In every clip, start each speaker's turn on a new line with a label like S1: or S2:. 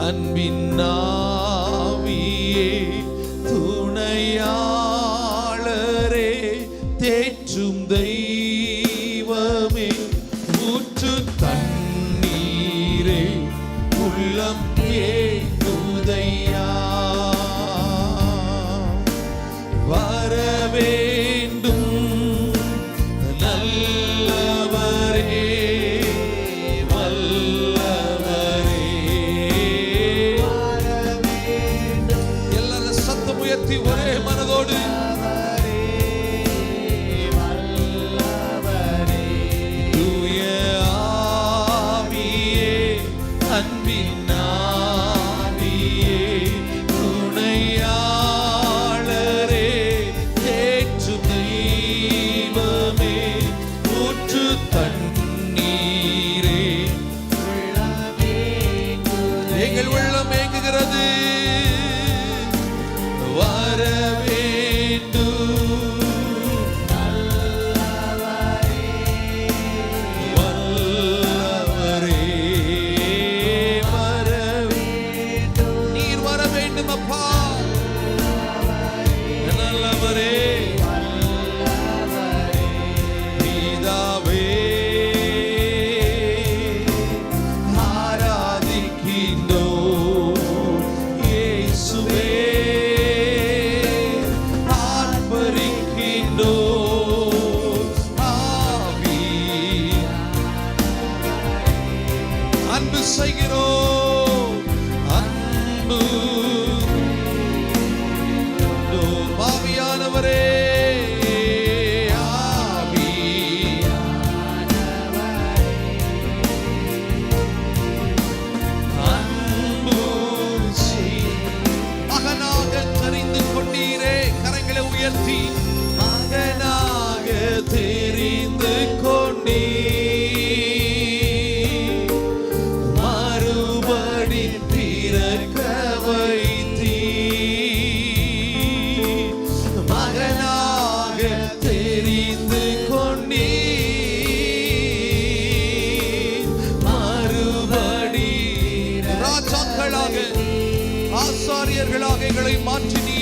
S1: அன்பின் ஆவியே துணையாளரே தேற்றும் தெய்வமே ஊற்று தண்ணீரே உள்ளம் ஏங்குதையா வரவேண்டும் நல்லவரே வல்லவரே எல்லாரும் சத்தம் உயர்த்தி ஒரே மனதோடு தூய ஆவியே அன்பின் ஆவியே துணையாளரே தேற்றும் தெய்வமே ஊற்று தண்ணீரே எங்கள் உள்ளம் ஏங்குகிறது வரவேண்டும் வல்லவரே வரவேண்டும் நீர் வரவேண்டும் அப்பா நல்லவரே பிதாவே ஆராதிக்கின்றோம் இயேசுவே ஆர்ப்பரிக்கின்றோம் ஆவி அன்பு செய்கிறோம் அன்பு ஆவியானவரே அன்பு மகனாக தெரிந்து கொண்டீரே கரங்களை உயர்த்தி மகனாக தெரிந்து கொண்டீர் மறுபடி பிறக்க வைத்தீர் மகனாக தெரிந்து கொண்டீர் மறுபடி ராஜாக்களாக ஆசாரியர்களாக எங்களை மாற்றினீர்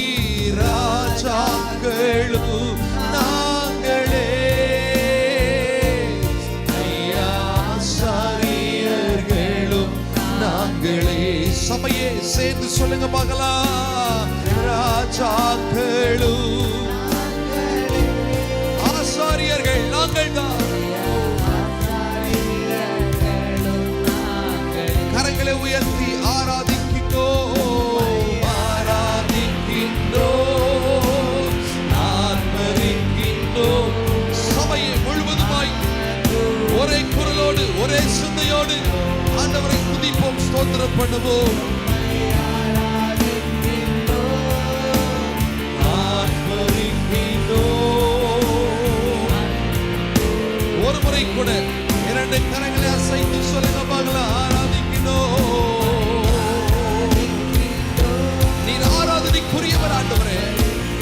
S1: ராஜாக்களும் நாங்களே ஆசாரியர்களும் நாங்களே சபையே சேர்ந்து சொல்லுங்க பார்க்கலாம் ராஜாக்களும் ஆசாரியர்கள் நாங்கள் தான் கரங்களை உயர்த்தி ஆராதிக்கின்றோம் ஆராதிக்கின்றோம் ஆர்ப்பரிக்கின்றோம் சபையை முழுவதுமாய் ஒரே குரலோடு ஒரே சிந்தையோடு ஆண்டவரை துதிப்போம் ஸ்தோத்திரம் பண்ணுவோம் ஒரு முறை கூட இரண்டு கரங்களை அசைத்து சொல்லுங்க பார்க்கலாம் ஆராதிக்கிறோம் நீர் ஆராதனைக்குரியவர் ஆண்டவரே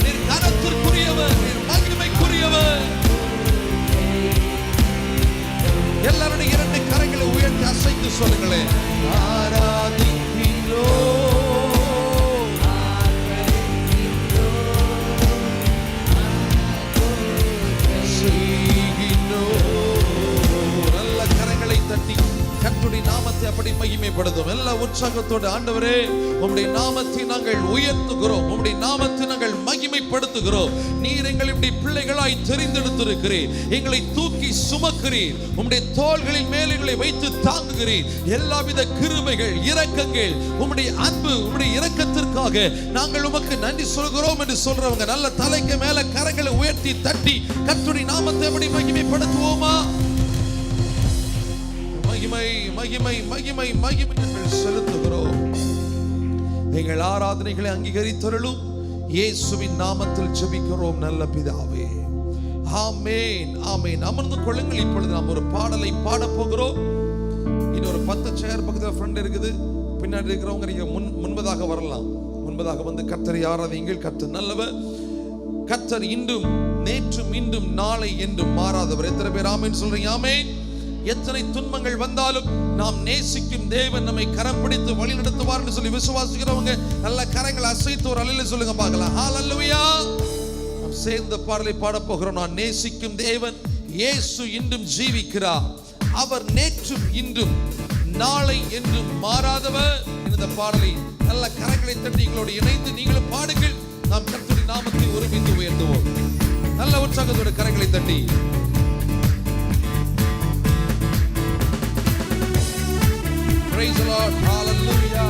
S1: நீர் கனத்திற்குரியவர் நீர் மகிமைக்குரியவர் எல்லாருடைய இரண்டு கரங்களை உயர்த்தி அசைத்து சொல்லுங்களேன் ஆராதிக்கிறோம் நல்ல கரங்களை தட்டி கர்த்தருடைய நாமத்தை அப்படி மகிமைப்படுத்தும் எல்லா உற்சாகத்தோடு ஆண்டவரே உம்முடைய நாமத்தை நாங்கள் உயர்த்துகிறோம் உம்முடைய நாமத்தை நாங்கள் மகிமைப்படுத்துகிறோம் நீர் எங்களை இப்படி பிள்ளைகளாய் தெரிந்தெடுத்திருக்கிறீர் எங்களை தூக்கி சுமக்கிறீர் உம்முடைய தோள்களின் மேல் எங்களை வைத்து தாங்குகிறீர் எல்லாவித கிருபைகள் இரக்கங்கள் உம்முடைய அன்பு உம்முடைய இரக்கத்திற்காக நாங்கள் உமக்கு நன்றி சொல்கிறோம் என்று சொல்றவங்க நல்ல தலைக்கு மேல கரங்களை உயர்த்தி தட்டி கர்த்தருடைய நாமத்தை அப்படி மகிமைப்படுத்துவோமா மகிமை மகிமை மகிமை மகிமை செலுத்துகிறோம் எங்கள் ஆராதனைகளை அங்கீகரித்தருளும் இயேசுவின் நாமத்தில் ஜெபிக்கிறோம் நல்ல பிதாவே ஆமென் ஆமென் அமர்ந்து கொள்ளுங்கள் இப்பொழுது நாம் ஒரு பாடலை பாட போகிறோம் இன்னொரு 10 சேர் பக்கத்துல ஃப்ரெண்ட் இருக்குது பின்னாடி இருக்கிறவங்க நீங்க முன்பதாக வரலாம் முன்பதாக வந்து கர்த்தரை ஆராதியுங்கள் கர்த்தர் நல்லவர் கர்த்தர் இன்றும் நேற்றும் இன்றும் நாளை என்றும் மாறாதவர் எத்தனை பேர் ஆமென் சொல்றீங்க ஆமென் எத்தனை துன்பங்கள் வந்தாலும் நாம் நேசிக்கும் தேவன் நம்மை கரம் பிடித்து வழி நடத்துவார் என்று சொல்லி விசுவாசிக்கிறவங்க நல்ல கரங்களை அசைத்து ஒரு அல்லேலூயா சொல்லுங்க பார்க்கலாம். ஹல்லேலூயா. நாம் சேர்ந்த பாடலை பாட போகிறோம். நான் நேசிக்கும் தேவன் இயேசு இன்றும் ஜீவிக்கிறார், அவர் நேற்றும் இன்றும் நாளை என்றும் மாறாதவர். இந்த பாடலை நல்ல கரங்களை தட்டி எங்களோடு இணைந்து நீங்களும் பாடுங்கள். நாம் கர்த்தருடைய நாமத்தை ஒருமித்து உயர்த்துவோம். நல்ல உற்சாகத்தோடு கரங்களை தட்டி praise the Lord. Hallelujah.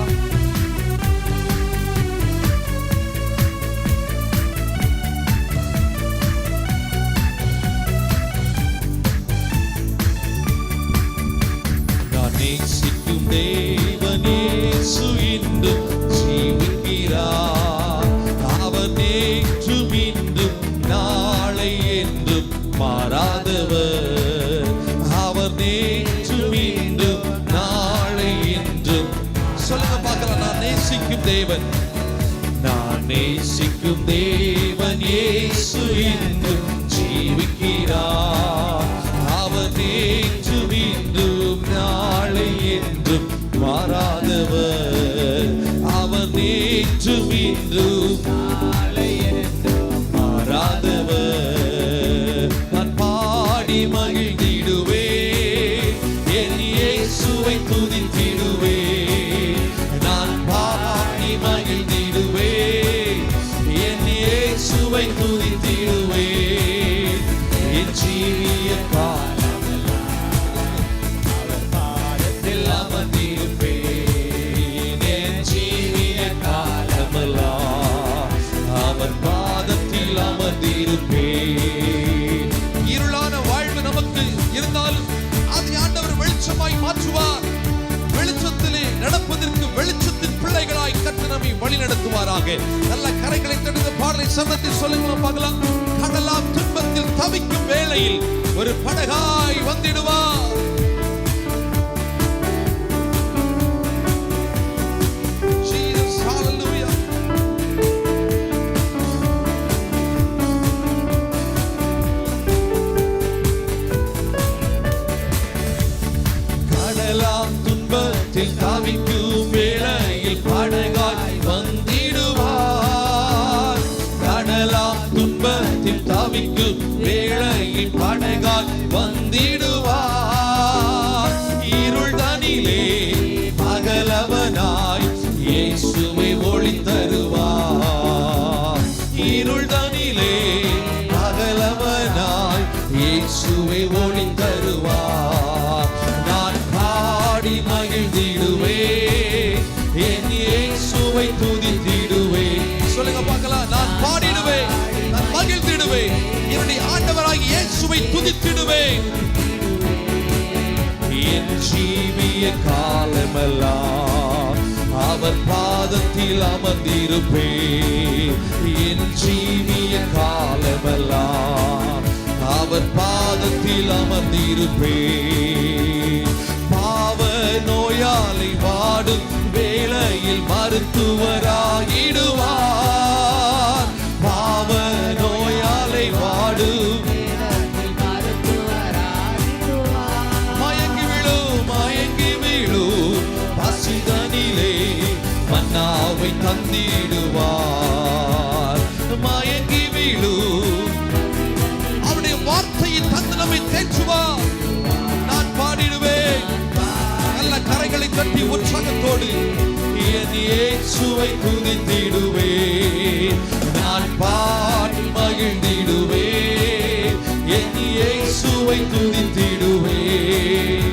S1: நான் நேசிக்கும் தேவன் இயேசு இன்றும் ஜீவிக்கிறார், அவர் நேற்றும் இன்றும் நாளை என்றும் மாறாதவர். அவர் நேற்றும் இன்றும் நாளை என்றும். சொல்லுங்க பார்க்கலாம். நான் நேசிக்கும் தேவன், நான் நேசிக்கும் தேவன் இயேசு இன்றும் ஜீவிக்கிறார், அவர் நேற்றும் இன்றும் நாளை என்றும் மாறாதவர். அவர் நேற்றும் இன்றும் நாளை என்றும் மாறாதவர். நான் பாடி மகிழ்ந்திடுவேன், என் இயேசுவை துதித்திடுவேன். நான் பாடி மகிழ்ந்திடுவேன், என் இயேசுவை துதித்திடுவேன். என் ஜீவிய இருளான வாழ்வு நமக்கு இருந்தாலும் அதை ஆண்டவர் வெளிச்சமாய் மாற்றுவார். வெளிச்சத்திலே நடப்பதற்கு வெளிச்சத்தின் பிள்ளைகளாய் கர்த்தர் நம்மை வழி நடத்துவாராக. நல்ல கரைகளை தடுத்த பாடலை சத்தத்தில் சொல்லுங்க பார்க்கலாம். கடலாம் துன்பத்தில் தவிக்கும் வேளையில் ஒரு படகாய் வந்திடுவார். தவிக்கும் வேளையில் படகாய் வந்திடுவார். கடலாம் துன்பத்தில் தவிக்கும் வேளையில் படகாய் வந்திடுவார். இருள் தனிலே பகலவனாய் இயேசுவை ஒளி தருவார். இருள் தனிலே பகலவனாய் இயேசுவை ஒளி தருவார். நான் பாடி மகிழ்ந்திடுவேன், என் இயேசுவை துதித்திடுவேன். சொல்லுங்க பார்க்கலாம். நான் பாடிடுவேன், நான் மகிழ்ந்திடுவேன், என்னுடைய ஆண்டவராகிய இயேசுவை துதித்திடுவேன். என் ஜீவிய காலமெல்லாம் அவர் பாதத்தில் அமர்ந்திருப்பேன். என் ஜீவிய காலமெல்லாம் அவர் பாதத்தில் அமர்ந்திருப்பேன். பாவ நோயாளி வாடும் வேளையில் மருத்துவராகிடுவார். பாவ நோயாளி வாடும் மயங்கி விழும் பசிதனிலே மன்னாவை தந்திடுவார். மயங்கி விழும் அவருடைய வார்த்தையை தந்து நம்மை தேற்றுவார். நான் பாடிடுவேன். நல்ல கரைகளை கட்டி உற்சாகத்தோடு என் இயேசுவை துதித்திடுவேன். நான் பாடி மகிழ்ந்திடுவேன், என் இயேசுவை துதித்திடுவேன்.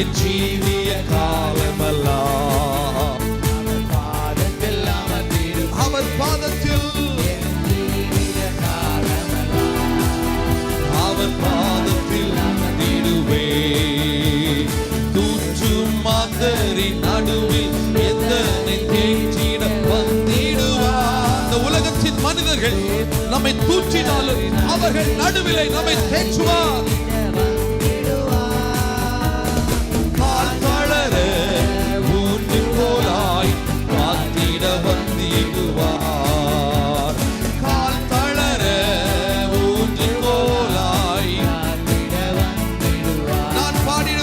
S1: என் ஜீவிய காலமெல்லாம் அவர் பாதத்தில் அவர் பாதத்தில் அமர்ந்திடுவேன். தூற்றும் மாந்தரின் நடுவில் எத்தனை தேற்றிட வந்திடுவார். இந்த உலகத்தின் மனிதர்கள் நம்மை தூற்றினாலும் அவர்கள் நடுவிலே நம்மை தேற்றுவார். கால் தளர ஊன்று போலாய் காத்திட வந்திடுவார். கால் தளர ஊன்று போலாய் நான் பாடி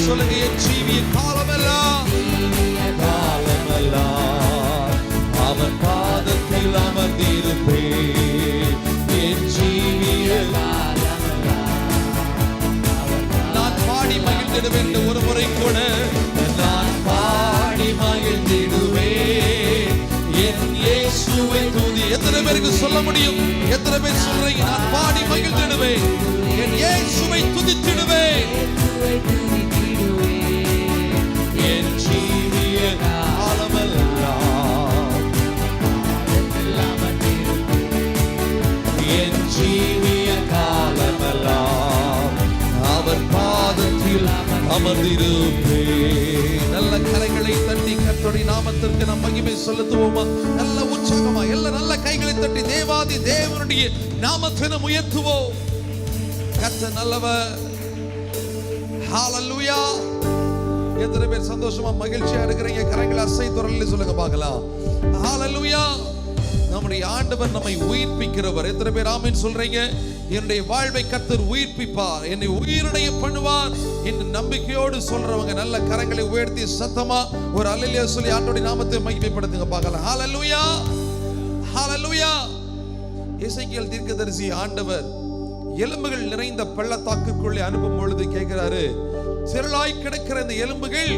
S1: சொல்லுங்க, என் ஜீவிய காலமெல்லாம் அவன் பாதத்தில் அமர்ந்திருப்பேன். என் ஜீவிய நான் பாடி மகிழ்ந்திடுவேன். ஒரு முறை கூட நான் பாடி மகிழ்ந்திடுவேன். என் இயேசுவை துதி. எத்தனை பேருக்கு சொல்ல முடியும்? எத்தனை பேர் சொல்றீங்க? நான் பாடி மகிழ்ந்திடுவேன். என் இயேசுவை துதித்திடுவேன். என் ஜீவிய காலமெல்லாம் என் ஜீவிய காலமெல்லாம் அவர் பாதத்தில் அமர்ந்திருப்பேன். நல்ல கரைகளை தட்டி கர்த்தருடைய நாமத்திற்கு நாம் மகிமை செலுத்துவோமா? நல்ல உற்சாகமா எல்லாம் நல்ல கைகளை தட்டி தேவாதி தேவனுடைய நாமத்தை நாம் உயர்த்துவோம். கர்த்தர் நல்லவர். ஹalleluya. எத்தனை பேர் சந்தோஷமா மகிழ்ச்சியா இருக்கிறீங்க? கரங்களை அசைத்து சொல்லுங்க பார்க்கலாம். ஹalleluya. நம்முடைய ஆண்டவர் நம்மை உயிர்ப்பிக்கிறவர். எத்தனை பேர் ஆமென் சொல்றீங்க? என்னுடைய வாழ்வை கர்த்தர் உயிர்ப்பிப்பார், என்னை உயிரடைய பண்ணுவார் என்று நம்பிக்கையோடு சொல்றவங்க நல்ல கரங்களை உயர்த்தி சத்தமா ஒரு அல்லேலூயா சொல்லி ஆண்டவருடைய நாமத்தை மகிமைப்படுத்துங்க பார்க்கலாம். ஹalleluya. ஹalleluya. எசேக்கியேல் தீர்க்கதரிசி ஆண்டவர் எலும்புகள் நிறைந்த பள்ளத்தாக்குக்குள்ளே அனுப்பும் பொழுது கேட்கிறாரு, திரளாய் கிடக்கிற இந்த எலும்புகள்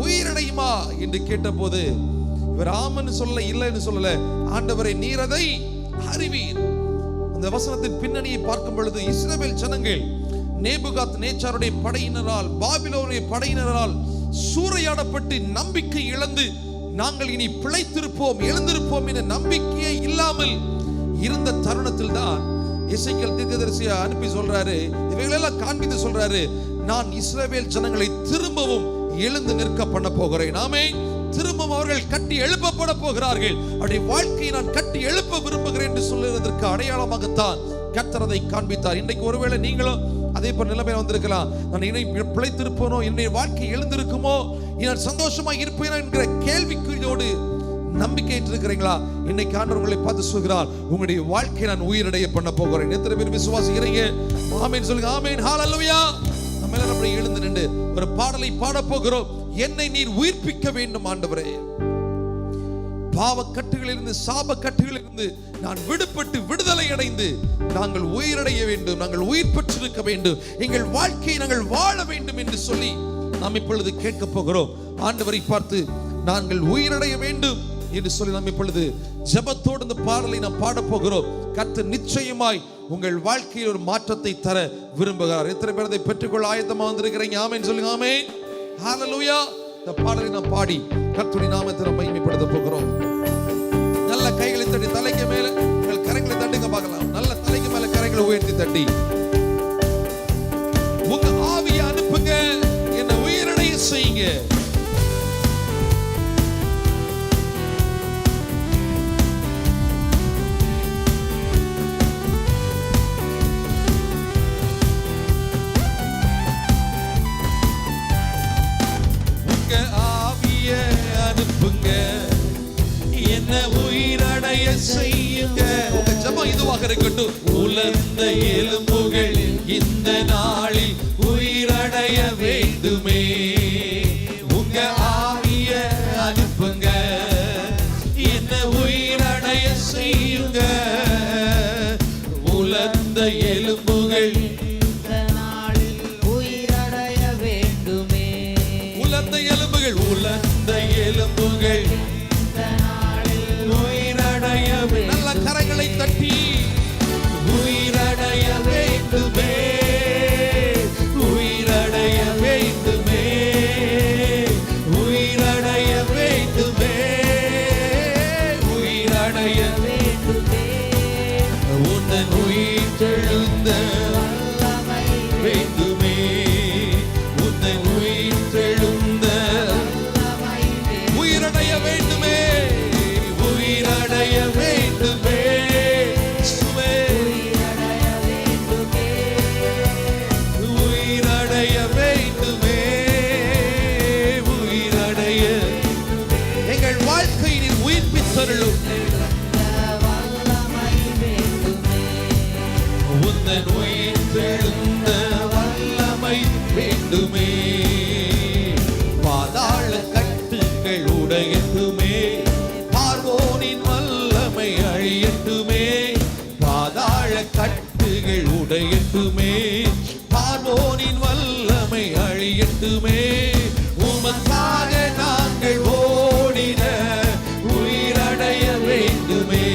S1: உயிரடையுமா என்று கேட்டபோது இவர் ஆமன்னு சொல்ல, இல்லைன்னு சொல்லல. ஆண்டவரை நீர் அதை அறிவீர். அந்த வசனத்தின் பின்னணியை பார்க்கும் பொழுது இஸ்ரவேல் ஜனங்கள் நேபுகாத் நேச்சாருடைய படையினரால், பாபிலோனுடைய படையினரால் சூறையாடப்பட்டு நம்பிக்கை இழந்து நாங்கள் இனி பிழைத்திருப்போம், எழுந்திருப்போம் என்ற நம்பிக்கையே இல்லாமல் இருந்த தருணத்தில் தான் எசேக்கியேல் தீர்க்கதரிசியை அனுப்பி சொல்றாரு, இவைகளெல்லாம் காண்பித்து சொல்றாரு, நான் இஸ்ரவேல் ஜனங்களை திரும்பவும் எழுந்து நிற்க பண்ண போகிறேன். ஆமென். திரும்பவும் அவர்கள் கட்டி எழுப்பப்பட போகிறார்கள். அவருடைய வாழ்க்கையை நான் கட்டி எழுப்ப விரும்புகிறேன் என்று சொல்லுவதற்கு அடையாளமாகத்தான் கர்த்தர் அதை காண்பித்தார். இன்றைக்கு ஒருவேளை நீங்களும் அதே போல நிலைமையில வந்திருக்கலாம். நான் இனி பிழைத்திருப்பேனோ, என்னுடைய வாழ்க்கை எழுந்திருக்குமோ, நான் சந்தோஷமா இருப்பேனோ என்கிற கேள்விக்குறியோடு நம்பிக்கை இருக்கிறீங்களா? இன்னைக்கு ஆண்டவர் உங்களை பார்த்து சொல்கிறார், உங்களுடைய வாழ்க்கையை நான் உயிரடைய பண்ண போகிறேன். எத்தனை பேர் விசுவாசிக்கிறீங்க? ஆமென் சொல்லுங்க. ஆமென். ஹalleluya. நம்ம எல்லாம் அப்படியே எழுந்து நின்று ஒரு பாடலை பாட போகிறோம். என்னை நீர் உயிர்ப்பிக்க வேண்டும் ஆண்டவரே. பாவ கட்டுகளிலிருந்து, சாப கட்டுகளிலிருந்து நான் விடுபட்டு விடுதலை அடைந்து நாங்கள் உயிரடைய வேண்டும், நாங்கள் உயிர் பெற்றிருக்க வேண்டும், எங்கள் வாழ்க்கையை நாங்கள் வாழ வேண்டும் என்று சொல்லி நாம் இப்பொழுது கேட்க போகிறோம். ஆண்டவரை பார்த்து நாங்கள் உயிரடைய வேண்டும் என்று சொல்லி நாம் இப்பொழுது ஜெபத்தோடு இந்த பாடலை நாம் பாட போகிறோம். கர்த்தர் நிச்சயமாய் உங்கள் வாழ்க்கையில் ஒரு மாற்றத்தை தர விரும்புகிறார். எத்தனை பேர் அதை பெற்றுக்கொள்ள ஆயத்தமா வந்திருக்கிறீங்க? ஆமென் சொல்லுங்க. ஆமென். ஹalleluya. இந்த பாடலை நாம் பாடி கர்த்தருடைய நாமத்தை மகிமைப்படுத்த போகிறோம். நல்ல கைகளை தட்டி தலைக்கு மேல உங்கள் கரங்களை தட்டுங்க பார்க்கலாம். நல்ல தலைக்கு மேல கரங்களை உயர்த்தி தட்டி உங்க ஆவியை அனுப்புங்க, என்ன உயிரடைய செய்யுங்க. செய்யுங்க. உங்க ஜெபம் இதுவாக இருக்கட்டும். உலர்ந்த எலும்புகள் இந்த நாளில் உயிரடைய வேண்டுமே. உங்க ஆவிய அனுப்புங்க, என்ன உயிரடைய செய்யுங்க. உலர்ந்த எலும்புகள் இந்த நாளில் உயிரடைய வேண்டுமே. உலர்ந்த எலும்புகள், உலர்ந்த எலும்புகள் நல்ல கரங்களை தட்டி உயிரடைய வேண்டுமே, உயிரடைய வேண்டுமே, உயிரடைய வேண்டுமே, உயிரடைய வேண்டுமே. உன் உயிர் தெழுந்த வேண்டுமே, உன் உயிர் தெழுந்த உயிரடைய வேண்டுமே, உயிரடைய வேண்டுமே. சுவே உயிரடைய வேண்டுமே, உயிரடைய எங்கள் வாழ்க்கையில் உயிர்ப்பித்தருளும். உந்தன் உயிர் தெழுந்த வல்லமை வேண்டுமே. அழியட்டுமே, பார்வோனின் வல்லமை அழியட்டுமே, பாதாள கட்டுகள் உடையட்டுமே, பார்வோனின் வல்லமை அழியட்டுமே. உமக்காக நாங்கள் ஓடின உயிரடைய வேண்டுமே.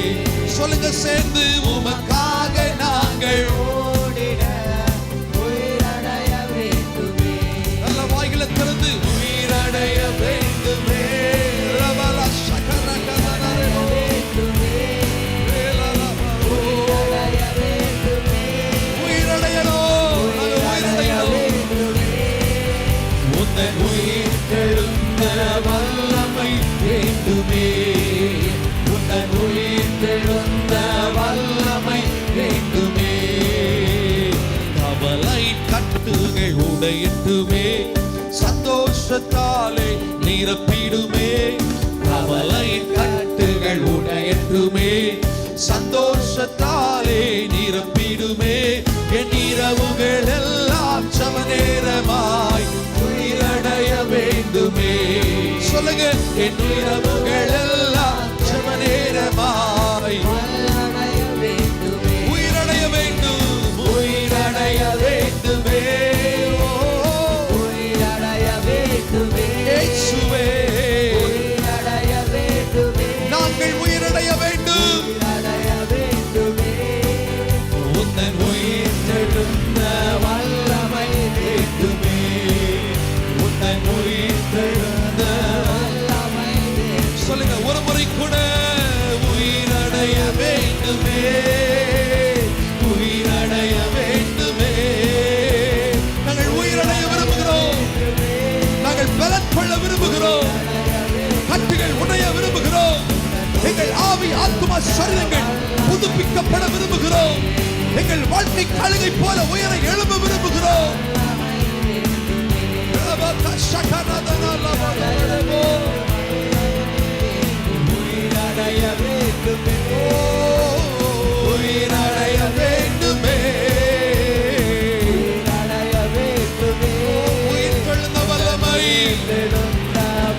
S1: சொல்லுங்க சேர்ந்து, உமக்காக நாங்கள் ஓடின உயிரடைய வேண்டுமே. நல்ல வாயில திறந்து உயிரடைய வேண்டுமே. உயிர்த்தெழுந்த வல்லமை வேண்டுமே, உந்தன் உயிர்த்தெழுந்த வல்லமை வேண்டுமே. கவலை கட்டுகள் உடையட்டுமே, சந்தோஷத்தாலே நிரப்பிடுமே. கவலை கட்டுகள் உடையட்டுமே, சந்தோஷத்தாலே நிரப்பிடுமே. என் இரவுகள் எல்லாம் சம நேரமாய் உயிரடைய வேண்டுமே. சொல்லுங்க, என் இரவுகள் எல்லாம் சம நேரமாய் உயிரடைய வேண்டும், உயிரடைய வேண்டுமே, உயிரடைய வேண்டுமே. இயேசுவே, உயிரடைய வேண்டுமே, நாங்கள் உயிரடைய வேண்டும், உயிரடைய வேண்டுமே. உந்தன் உயிர்த்தெழுந்த வல்லமை வேண்டுமே, உந்தன் உயிர்த்தெழுந்த வல்லமை. சொல்லுங்க ஒரு முறை கூட, உயிரடைய வேண்டுமே, உயிரடைய வேண்டுமே. நாங்கள் உயிரடைய விரும்புகிறோம், நாங்கள் பலன் கொள்ள விரும்புகிறோம், கட்டுகள் உடைய விரும்புகிறோம். எங்கள் ஆவி ஆத்துமா சரீரங்கள் புதுப்பிக்கப்பட விரும்புகிறோம். எங்கள் வாழ்க்கை கழுகை போல உயர எழும்ப விரும்புகிறோம். உயிரடைய வேண்டுமே, உயிரடைய வேண்டுமே, உயிரடைய வேண்டுமே. உயிர்த்தெழுந்த வல்லமை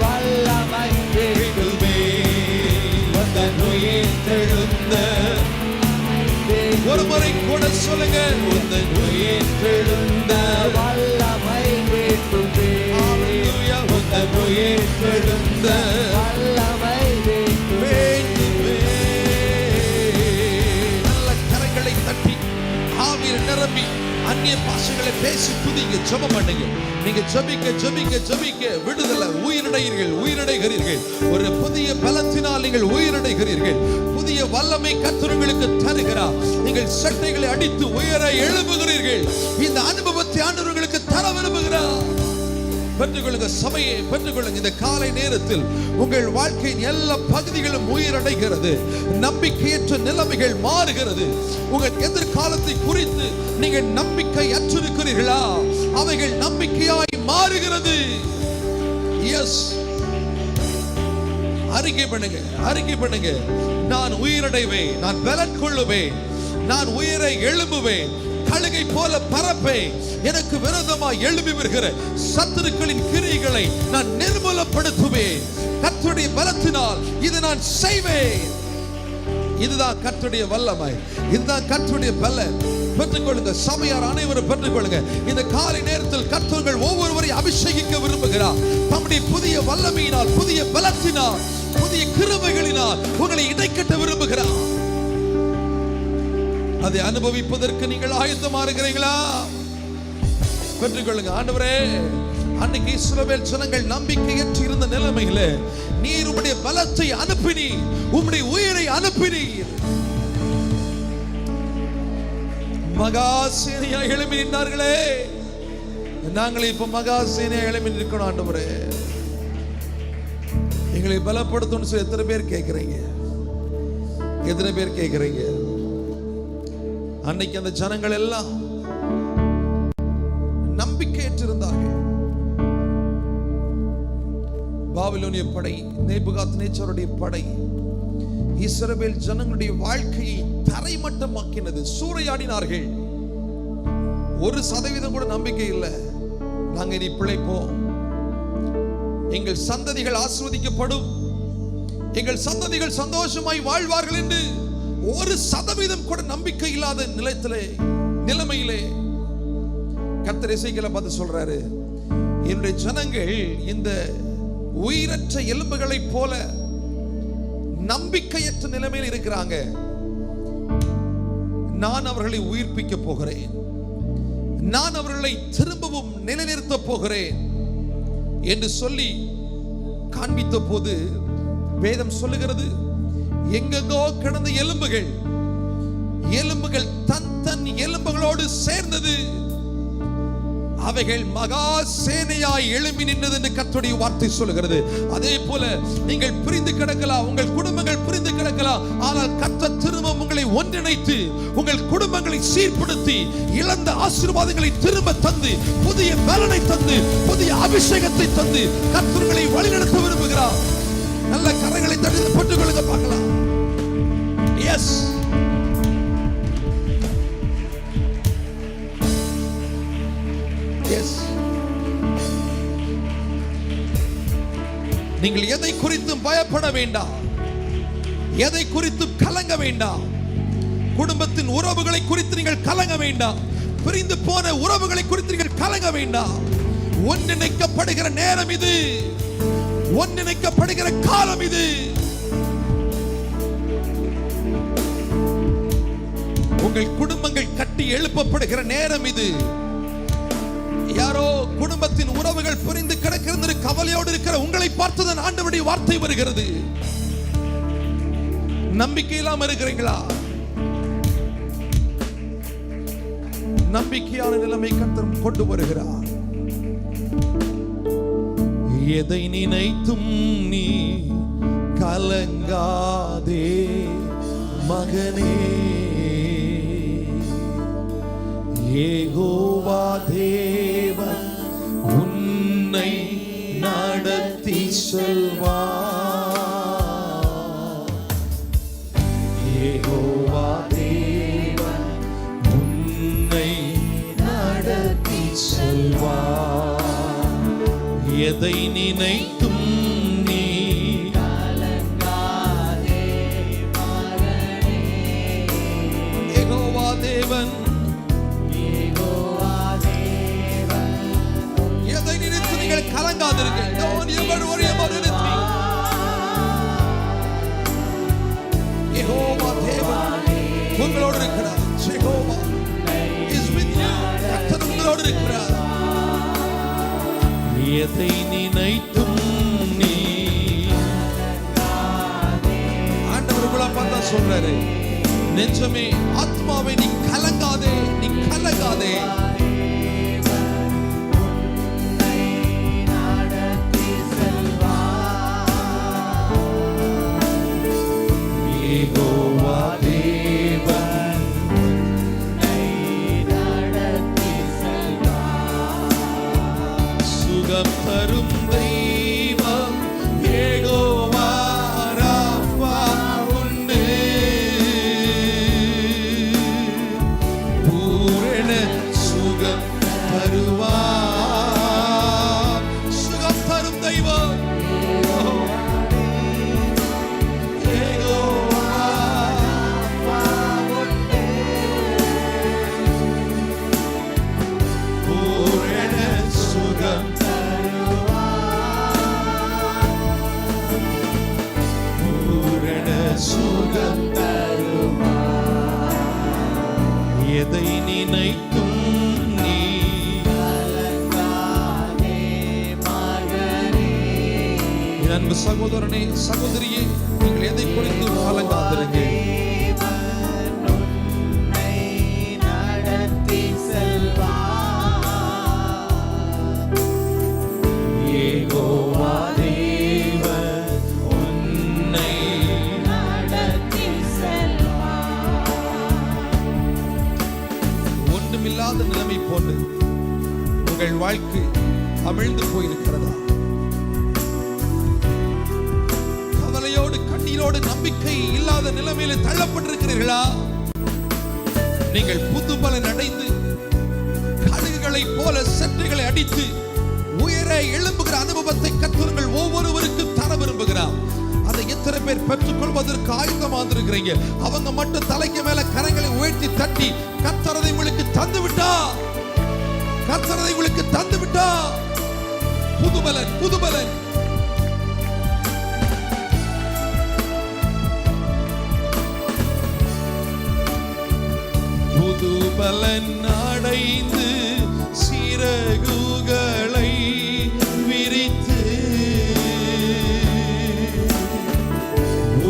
S1: வல்லமை வேண்டுமே, உந்தன் உயிர்த்தெழுந்த. ஒரு முறை கூட சொல்லுங்க, உந்தன் உயிர்த்தெழுந்த வல்லமை வேண்டுமே, உந்தன் உயிர்த்தெழுந்த வல்லமை வேண்டுமே. நல்ல கரங்களை தட்டி ஆவியில் நிரம்பி அந்நிய பாஷைகளை பேசி துதிங்க, ஜெபம் பண்ணுங்க. நீங்க ஜெபிக்க ஜெபிக்க ஜெபிக்க விடுதலை, உயிரடைகிறீர்கள், உயிரடைகிறீர்கள். ஒரு புதிய பலத்தினால் நீங்கள் உயிரடைகிறீர்கள். புதிய வல்லமை கர்த்தர் உங்களுக்கு தருகிறார். நீங்கள் சட்டைகளை அடித்து உயர எழும்புகிறீர்கள். இந்த அனுபவத்தை ஆண்டவர்களுக்கு தர விரும்புகிறார். பெற்றுக்கொள்ளுங்க, சபையை பெற்றுக்கொள்ளுங்க. இந்த காலை நேரத்தில் உங்கள் வாழ்க்கையின் எல்லா பகுதிகளும் உயிரடைகிறது. நம்பிக்கையற்ற நிலைமைகள் மாறுகிறது. உங்கள் எதிர்காலத்தை குறித்து நீங்கள் நம்பிக்கை அற்றிருக்கிறீர்களா? அவைகள் நம்பிக்கையாய் மாறுகிறது. எஸ், அறிக்கை பண்ணுங்க, அறிக்கை பண்ணுங்க. நான் உயிரடைவேன், நான் பலன் கொள்ளுவேன், நான் உயிரை எழும்புவேன், கழுகை போல பறப்பேன். எனக்கு விரோதமாய் எழும்பி வருகிற சத்துருக்களின் கிரியைகளை நான் நிர்மூலப்படுத்துவேன். கர்த்தருடைய பலத்தினால் இதை நான் செய்வேன். இதுதான் கர்த்தருடைய வல்லமை, இதுதான் கர்த்தருடைய பலன். பெற்றுக்கொள்ளுங்க, சபையார் அனைவரும் பெற்றுக்கொள்ளுங்க. இந்த காலை நேரத்தில் கர்த்தர் ஒவ்வொருவரை அபிஷேகிக்க விரும்புகிறார். தம்முடைய புதிய வல்லமையினால், புதிய பலத்தினால், புதிய கிருபைகளினால் உங்களை இடைக்கட்ட விரும்புகிறார். அதை அனுபவிப்பதற்கு நீங்கள் ஆயத்தமா இருக்கிறீங்களா? பெற்றுக்கொள்ளுங்க. ஆண்டவரே, அன்னைக்கு இஸ்ரவேல் ஜனங்கள் நம்பிக்கையற்று இருந்த நிலைமையில நீர் உம்முடைய பலத்தை அனுப்பினீர், உம்முடைய உயிரை அனுப்பினீர். மகா சேனையா எழுப்பி நின்றார்களே, நாங்களே இப்ப மகா சேனையா எழுப்பி நிற்கணும். ஆண்டவரே, எங்களை பலப்படுத்தணும்னு சொல்லி எத்தனை பேர் கேட்கிறீங்க? எத்தனை பேர் கேட்கிறீங்க? அன்னைக்கு அந்த ஜனங்கள் எல்லாம் நம்பிக்கையற்றிருந்தார்கள். பாபிலோனிய படை, நேபுகாத்நேச்சாருடைய படை இஸ்ரவேல் ஜனங்களுடைய வாழ்க்கையை தரைமட்டமாக்கினது. சூறையாடினார்கள். 1% கூட நம்பிக்கை இல்லை. நாங்க இனி பிழைப்போம், எங்கள் சந்ததிகள் ஆசீர்வதிக்கப்படும், எங்கள் சந்ததிகள் சந்தோஷமாய் வாழ்வார்கள் என்று 1% கூட நம்பிக்கை இல்லாத நிலைமையிலே கர்த்தர் எசேக்கியேலை பார்த்து சொல்றாரு, என்னுடைய ஜனங்கள் இந்த உயிரற்ற எலும்புகளைப் போல நம்பிக்கையற்ற நிலைமையில் இருக்கிறாங்க. நான் அவர்களை உயிர்ப்பிக்க போகிறேன், நான் அவர்களை திரும்பவும் நிலைநிறுத்த போகிறேன் என்று சொல்லி காண்பித்த போது வேதம் சொல்லுகிறது, எங்கெங்கோ கிடந்த எலும்புகள் தன் தன் எலும்புகளோடு சேர்ந்தது, அவைகள் மகா சேனையாய் எழும்பி நின்றது என்று கர்த்தருடைய வார்த்தை சொல்லுகிறது. அதே போல நீங்கள் பிரிந்து கிடக்கலாம், உங்கள் குடும்பங்கள் பிரிந்து கிடக்கலாம், ஆனால் கர்த்தர் திரும்ப உங்களை ஒன்றிணைத்து உங்கள் குடும்பங்களை சீர்படுத்தி இழந்த ஆசீர்வாதங்களை திரும்ப தந்து புதிய பலனை தந்து புதிய அபிஷேகத்தை தந்து கர்த்தர்களை வழிநடத்த விரும்புகிறார். நல்ல கரங்களை தட்டி போட்டுக் கொள்ளுங்க பார்க்கலாம். எஸ், நீங்கள் எதை குறித்தும் பயப்பட வேண்டாம், எதை குறித்தும் கலங்க வேண்டாம். குடும்பத்தின் உறவுகளை குறித்து நீங்கள் கலங்க வேண்டாம், பிரிந்து போன உறவுகளை குறித்து நீங்கள் கலங்க வேண்டாம். ஒன்றிணைக்கப்படுகிற நேரம் இது, ஒன்றிணைக்கப்படுகிற காலம் இது. உங்கள் குடும்பங்கள் கட்டி எழுப்பப்படுகிற நேரம் இது. யாரோ குடும்பத்தின் உறவுகள் புரிந்து கிடக்கிறது கவலையோடு இருக்கிற உங்களை பார்த்துதான் ஆண்டவருடைய வார்த்தை வருகிறது. நம்பிக்கை இல்லாம இருக்கிறீங்களா? நம்பிக்கையான நிலைமை கர்த்தர் கொண்டு வருகிறார். எதை நினைத்தும் நீ கலங்காதே மகனே, யெகோவா தேவன் உன்னை நடத்தி செல்வார். யெகோவா தேவன் உன்னை நடத்தி செல்வார். எதை நினைத்தும் நீ கலங்காதே மகனே, யெகோவா தேவன் கலங்காதிருங்க. Don't you worry about anything. Jehovah தேவன் உங்களோடு இருக்கிறார். Jehovah is with you. கர்த்தர் உங்களோடு இருக்கிறார். எதை நினைத்தும் நீ ஆண்டவர் உங்களை பார்த்தா சொல்றாரு, நெஞ்சமே ஆத்மாவை நீ கலங்காதே, நீ கலங்காதே. யெகோவா தேவன் உன்னை நடத்தி செல்வார். சுகம் தரும் தெய்வம் யெகோவா ராஃபா உன்னை பூரண சுகம் தருவார். சுகம் தரும் தெய்வம் எதை நினைத்தும் நீ கலங்காதே மகனே. அன்பு சகோதரனே, சகோதரியே, நீங்கள் எதை குறித்து கலங்காதிருங்க. நடத்தி செல்வார். யெகோவா தேவன் உன்னை நடத்தி இல்லாத நிலைமை போன்று உங்கள் வாழ்க்கை அமிழ்ந்து போயிருக்கிறதா? கவலையோடு கண்ணீரோடு நம்பிக்கை இல்லாத நிலைமையில தள்ளப்பட்டிருக்கிறீர்களா? நீங்கள் புது பலன் அடைந்து கழுகுகளை போல செட்டைகளை அடித்து உயர எழும்புகிற அனுபவத்தை கர்த்தர் ஒவ்வொருவருக்கும் தர விரும்புகிறார். அதை எத்தனை பேர் பெற்றுக்கொள்வதற்கு ஆயுதமா இருக்கிறீங்க? அவங்க மட்டும் தலைக்கு மேல கரங்களை உயர்த்தி தட்டி கர்த்தர் உங்களுக்கு தந்து விட்டா, கர்த்தர் உங்களுக்கு தந்து விட்டா, புதுபலன் புதுபலன். புதுபலன் அடைந்து சிறகுகளை விரித்து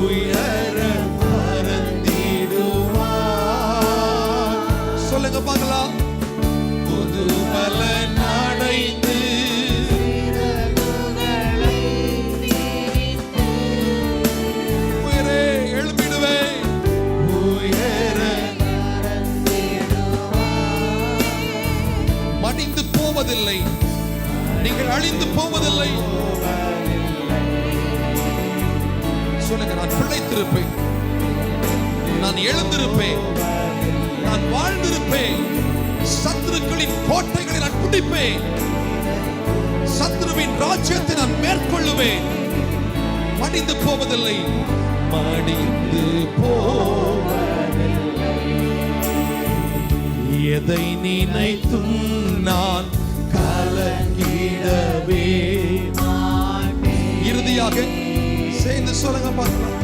S1: உயர பறந்திடுவார். சொல்லுங்க பார்க்கலாம். புதுபலன் அடைந்து உயரே எழுப்பிடுவேன், உயர மடிந்து போவதில்லை, நீங்கள் அழிந்து போவதில்லை. சொல்லுங்க, நான் பிழைத்திருப்பேன், நான் எழுந்திருப்பேன், நான் வாழ்ந்திருப்பேன், சத்துருக்களின் கோட்டைகளை நான் பிடிப்பேன், சத்துருவின் ராஜ்யத்தை நான் மேற்கொள்ளுவேன். மடிந்து போவதில்லை, மடிந்து போவதில்லை. எதை நினைத்தும் நான் கலங்கிடவே மாட்டேன். இறுதியாக சேர்ந்து சொல்லுங்க பார்க்கலாம்.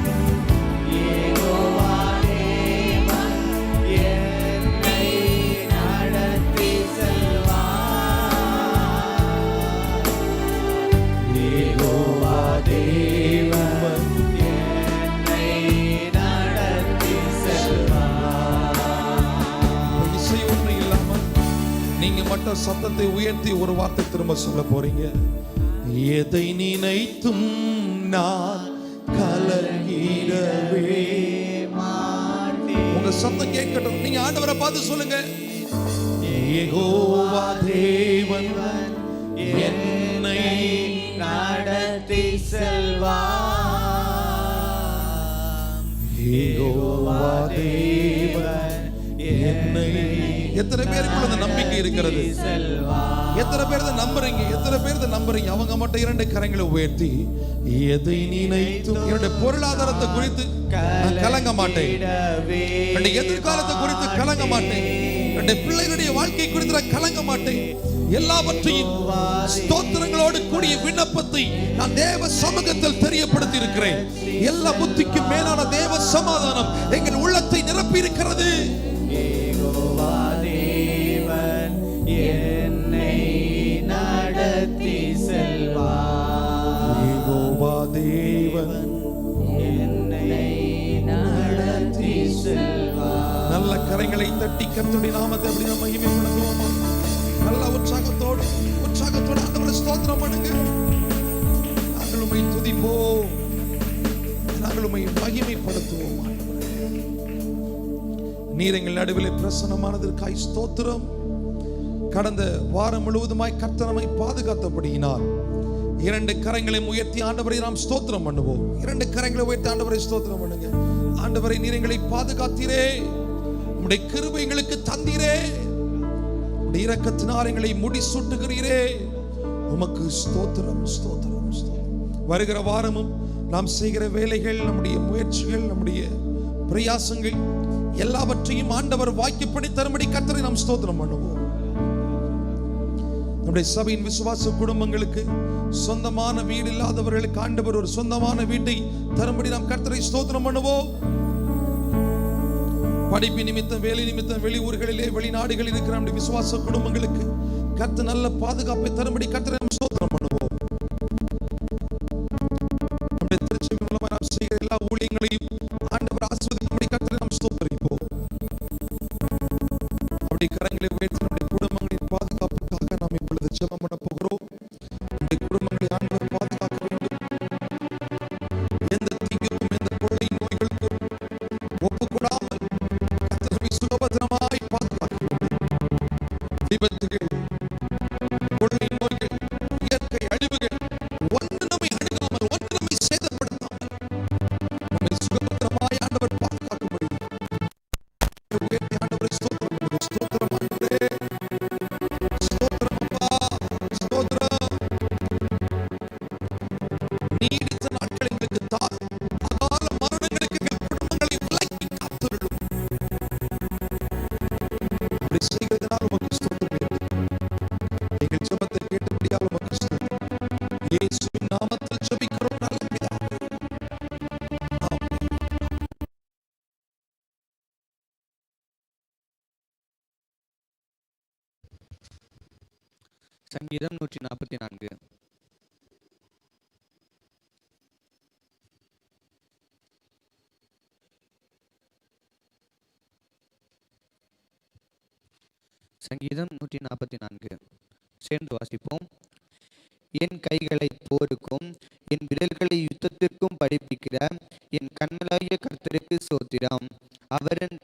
S1: நீங்க மட்டும் சத்தத்தை உயர்த்தி ஒரு வார்த்தை திரும்ப சொல்ல போறீங்க. எதை நினைத்தும் நான் கலங்கிடவே மாட்டேன். உங்க சத்தம் கேட்கட்டும். நீங்க ஆண்டவரை பார்த்து சொல்லுங்க. யெகோவா தேவன் என்னை நடத்தி செல்வார். யெகோவா தேவன் என்னை. எத்தனை பேருக்கு அந்த நம்பிக்கை இருக்கிறது? எத்தனை பேர் நம்புறீங்க? எத்தனை பேர் நம்புறீங்க? அவங்க மட்டும் இரண்டு கரங்களை உயர்த்தி, எதை நினைத்தும் என்னுடைய பொருளாதாரத்தை குறித்து நான் கலங்க மாட்டேன், என்னுடைய எதிர்காலத்தை குறித்து கலங்க மாட்டேன், என்னுடைய பிள்ளைகளுடைய வாழ்க்கை குறித்து நான் கலங்க மாட்டேன். எல்லாவற்றையும் ஸ்தோத்திரங்களோடு கூடிய விண்ணப்பத்தை நான் தேவ சமூகத்தில் தெரியப்படுத்தி இருக்கிறேன். எல்லா புத்திக்கும் மேலான தேவ சமாதானம் எங்கள் உள்ளத்தை நிரப்பி இருக்கிறது. யெகோவா தேவன் என்னை நடத்தி செல்வார். யெகோவா தேவன் என்னை நடத்தி செல்வார். நல்ல கரங்களை தட்டி கர்த்தருடைய நாமத்தை அப்படி நம்ம மகிமைப்படுத்துவோமா? நல்ல உற்சாகத்தோடு ஆண்டவரை ஸ்தோத்திரம் பண்ணுங்க. நாங்கள் உம்மை துதிப்போம், நாங்கள் உம்மை மகிமைப்படுத்துவோம். நீர் எங்கள் நடுவில் பிரசன்னமானதற்காய் ஸ்தோத்திரம். கடந்த வாரம் முழுவதுமாய் கர்த்தர் நம்மை பாதுகாத்தபடியினால் இரண்டு கரங்களை உயர்த்தி ஆண்டவரை நாம் ஸ்தோத்திரம் பண்ணுவோம். இரண்டு கரங்களை உயர்த்தி ஆண்டவரை ஸ்தோத்திரம் பண்ணுங்க. ஆண்டவரை, நீர் எங்களை பாதுகாத்தீரே, உம்முடைய கிருபை எங்களுக்கு தந்தீரே, உம்முடைய இரக்கத்தினால் எங்களை முடிசூட்டுகிறீரே, உமக்கு ஸ்தோத்திரம் ஸ்தோத்திரம் ஸ்தோத்திரம். வருகிற வாரமும் நாம் செய்கிற வேலைகள், நம்முடைய முயற்சிகள், நம்முடைய பிரயாசங்கள் எல்லாவற்றையும் ஆண்டவர் வாக்கியப்படி தரும்படி கர்த்தரை நாம் ஸ்தோத்திரம் பண்ணுவோம். நம்முடைய சபையின் விசுவாச குடும்பங்களுக்கு, சொந்தமான வீடு இல்லாதவர்களுக்கு ஆண்டவர் ஒரு சொந்தமான வீட்டை தரும்படி நாம் கர்த்தரை ஸ்தோத்திரம் பண்ணுவோம். படிப்பு நிமித்தம், வேலை நிமித்தம் வெளியூர்களிலே, வெளிநாடுகளில் இருக்கிற நம்முடைய விசுவாச குடும்பங்களுக்கு கர்த்தர் நல்ல பாதுகாப்பை தரும்படி கர்த்தரை நாம் ஸ்தோத்திரம் பண்ணுவோம். நம்முடைய திருச்சபை மூலமாக நாம் செய்கிற எல்லா ஊழியங்களையும் ஆண்டவர் ஆசீர்வதிக்கும்படி கர்த்தரை நாம் ஸ்தோத்திரிப்போம். அப்படி கரங்களை உயர்த்தி நம்முடைய குடும்பங்களின் பாதுகாப்புக்காக நாம் இப்பொழுது ஜெபம் பண்ண போகிறோம். நம்முடைய குடும்பங்களை ஆண்டவர் பாதுகாக்க வேண்டும். எந்த தீங்குக்கும், எந்த கொள்ளை நோய்களுக்கும் ஒப்புக்கூடாமல் கர்த்தரை சுலபமாய் பாதுகாக்க வேண்டும். விபத்துகள், கொள்ளை நோய்கள்,
S2: சங்கீதம் 144. சங்கீதம் 144 சேர்ந்து வாசிப்போம். என் கைகளை போருக்கும் என் விரல்களை யுத்தத்திற்கும் படிப்பிக்கிற என் கண்மலாகிய கர்த்தருக்கு ஸ்தோத்திரம். அவரின்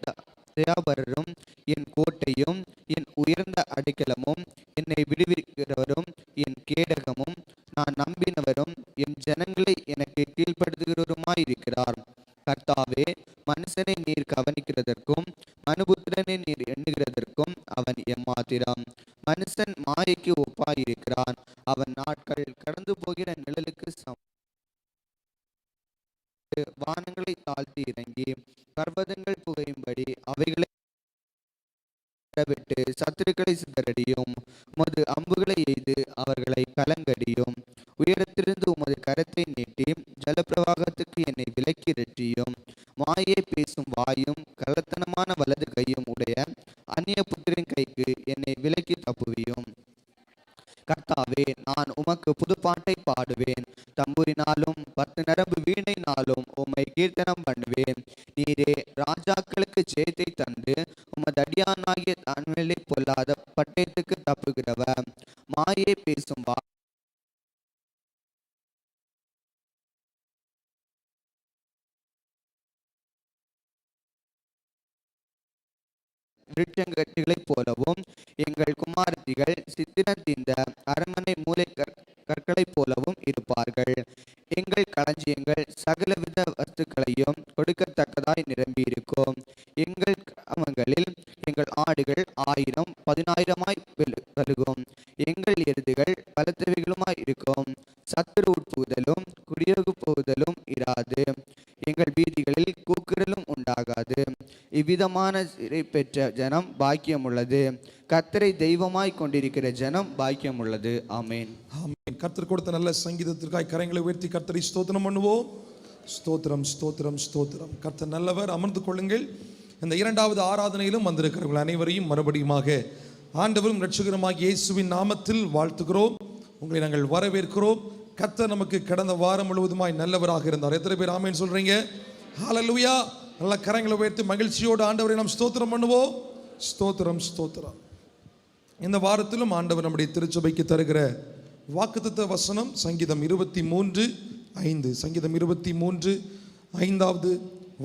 S2: தயாபரரும் என் கோட்டையும் என் உயர்ந்த அடைக்கலமும் என்னை விடுவிக்கிறவரும் என் கேடகமும் நான் நம்பினவரும் என் ஜனங்களை எனக்கு கீழ்ப்படுத்துகிறவருமாயிருக்கிறார். கர்த்தாவே, மனுஷனை நீர் கவனிக்கிறதற்கும் மனுபுத்திரனை நீர் எண்ணுகிறதற்கும் அவன் எம்மாத்திரம். மனுஷன் மாயைக்கு ஒப்பாயிருக்கிறான். அவன் நாட்கள் கடந்து போகிற நிழலுக்கு வானங்களை தாழ்த்தி இறங்கி பர்வதங்கள் புகையும்படி அவைகளை விட்டு சத்துருக்களை சிதறடியும். உமது அம்புகளை எய்து அவர்களை கலங்கடியும். உயரத்திலிருந்து உமது கரத்தை நீட்டி ஜலப்பிரவாகத்துக்கு என்னை விலக்கி இரட்டியும். மாயை பேசும் வாயும் கள்ளத்தனமான வலது கையும் உடைய அந்நிய புத்திரின் கைக்கு என்னை விலக்கி தப்புவியும். கர்த்தாவே, நான் உமக்கு புதுப்பாட்டை பாடுவேன். தம்புரினாலும் 10 நரம்பு வீணையினாலும் உம்மை கீர்த்தனம் பண்ணுவேன். நீரே ராஜாக்களுக்கு ஜெயத்தை தந்து உமது அடியானாகிய தான்மேலே பொல்லாத பட்டயத்துக்கு தப்புகிறவர். மாயை பேசும் விருட்சங்களைப் போலவும் எங்கள் குமாரத்திகள் சித்திரம் தீர்ந்த அரண்மனை மூளை கற்களைப் போலவும் இருப்பார்கள். எங்கள் களஞ்சியங்கள் சகலவித வஸ்துக்களையும் கொடுக்கத்தக்கதாய் நிரம்பியிருக்கும். எங்கள் கிராமங்களில் எங்கள் ஆடுகள் 1000 10,000 பெருகும். எங்கள் எருதுகள் பலத்தவைகளுமாய் இருக்கும். சத்துரு உட்புகுதலும் குடியோகு போகுதலும் இராது. எங்கள் வீதிகளில் கூக்குரலும் உண்டாகாது. இவ்விதமான சிறை பெற்ற ஜனம் பாக்கியம் உள்ளது. கர்த்தரை தெய்வமாய் கொண்டிருக்கிற ஜனம் பாக்கியம் உள்ளது. ஆமேன்.
S1: ஆமேன். கர்த்தர் கொடுத்த நல்ல சங்கீதத்திற்காய் கரங்களை உயர்த்தி கர்த்தரை ஸ்தோத்திரம் பண்ணுவோம். ஸ்தோத்திரம், ஸ்தோத்திரம், ஸ்தோத்திரம். கர்த்தர் நல்லவர். அமர்ந்து கொள்ளுங்கள். இந்த இரண்டாவது ஆராதனையிலும் வந்திருக்கிறவர்கள் அனைவரையும் மறுபடியுமாக ஆண்டவரும் இரட்சகருமாகிய இயேசுவின் நாமத்தில் வாழ்த்துகிறோம். உங்களை நாங்கள் வரவேற்கிறோம். கர்த்தர் நமக்கு கடந்த வாரம் முழுவதுமாய் நல்லவராக இருந்தார். எத்தனை பேர் ஆமேன் சொல்றீங்க? ஹல்லேலூயா. நல்ல கரங்களை உயர்த்தி மகிழ்ச்சியோடு ஆண்டவரை நாம் ஸ்தோத்திரம் பண்ணுவோம். ஸ்தோத்திரம், ஸ்தோத்திரம். இந்த வாரத்திலும் ஆண்டவர் நம்முடைய திருச்சபைக்கு தருகிற வாக்குத்தத்த வசனம் சங்கீதம் 23:5. சங்கீதம் 23:5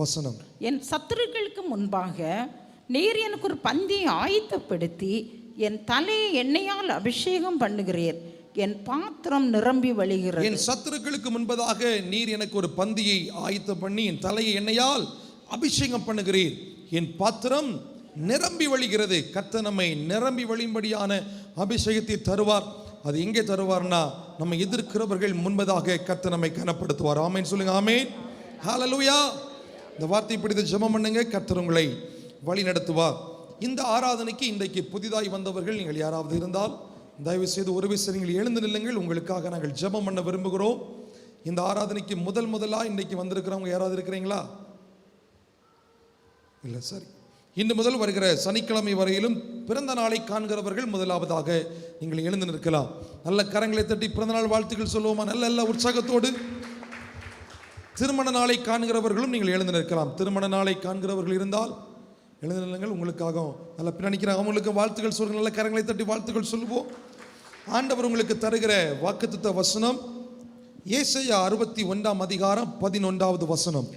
S1: வசனம்.
S3: என் சத்துருக்களுக்கு முன்பாக நீர் எனக்கு ஒரு பந்தியை ஆயத்தப்படுத்தி என் தலையை எண்ணெயால் அபிஷேகம் பண்ணுகிறீர். என் பாத்திரம் நிரம்பி வழிகிறது.
S1: என் சத்துருக்களுக்கு முன்பதாக நீர் எனக்கு ஒரு பந்தியை ஆயத்தம் பண்ணி என் தலையை எண்ணெயால் அபிஷேகம் பண்ணுகிறீர். என் பாத்திரம் நிரம்பி வழிகிறது. கர்த்தர் நம்மை நிரம்பி வழியும்படியான அபிஷேகத்தை தருவார். அது எங்கே தருவார்னா, நம்ம எதிர்க்கிறவர்கள் முன்பதாக கர்த்தர் நம்மை கனப்படுத்துவார். ஆமேன் சொல்லுங்க. ஆமேன். ஹல்லேலூயா. இந்த வார்த்தை பிடித்து ஜெபம் பண்ணுங்க. கர்த்தர் உங்களை வழி நடத்துவார். இந்த ஆராதனைக்கு இன்றைக்கு புதிதாய் வந்தவர்கள் நீங்கள் யாராவது இருந்தால் தயவு செய்து ஒரு விஷயம் நீங்கள் எழுந்து நில்லுங்கள். உங்களுக்காக நாங்கள் ஜெபம் பண்ண விரும்புகிறோம். இந்த ஆராதனைக்கு முதலாக இன்றைக்கு வந்திருக்கிறவங்க யாராவது இருக்கிறீங்களா? இல்லை, சரி. இன்று முதல் வருகிற சனிக்கிழமை வரையிலும் பிறந்த நாளை காண்கிறவர்கள் முதலாவதாக நீங்கள் எழுந்து நிற்கலாம். நல்ல கரங்களை தட்டி பிறந்த நாள் வாழ்த்துக்கள் சொல்லுவோமா? நல்ல உற்சாகத்தோடு. திருமண நாளை காண்கிறவர்களும் நீங்கள் எழுந்து நிற்கலாம். திருமண நாளை காண்கிறவர்கள் இருந்தால் எழுந்து நில்லுங்கள். உங்களுக்காக நல்ல பின்னணிக்கிறாங்க, அவங்களுக்கு வாழ்த்துக்கள் சொல்லுங்கள். நல்ல கரங்களை தட்டி வாழ்த்துக்கள் சொல்லுவோம். ஆண்டவர் உங்களுக்கு தருகிற வாக்குத்தத்த வசனம் ஏசாயா 61:11 வசனம்.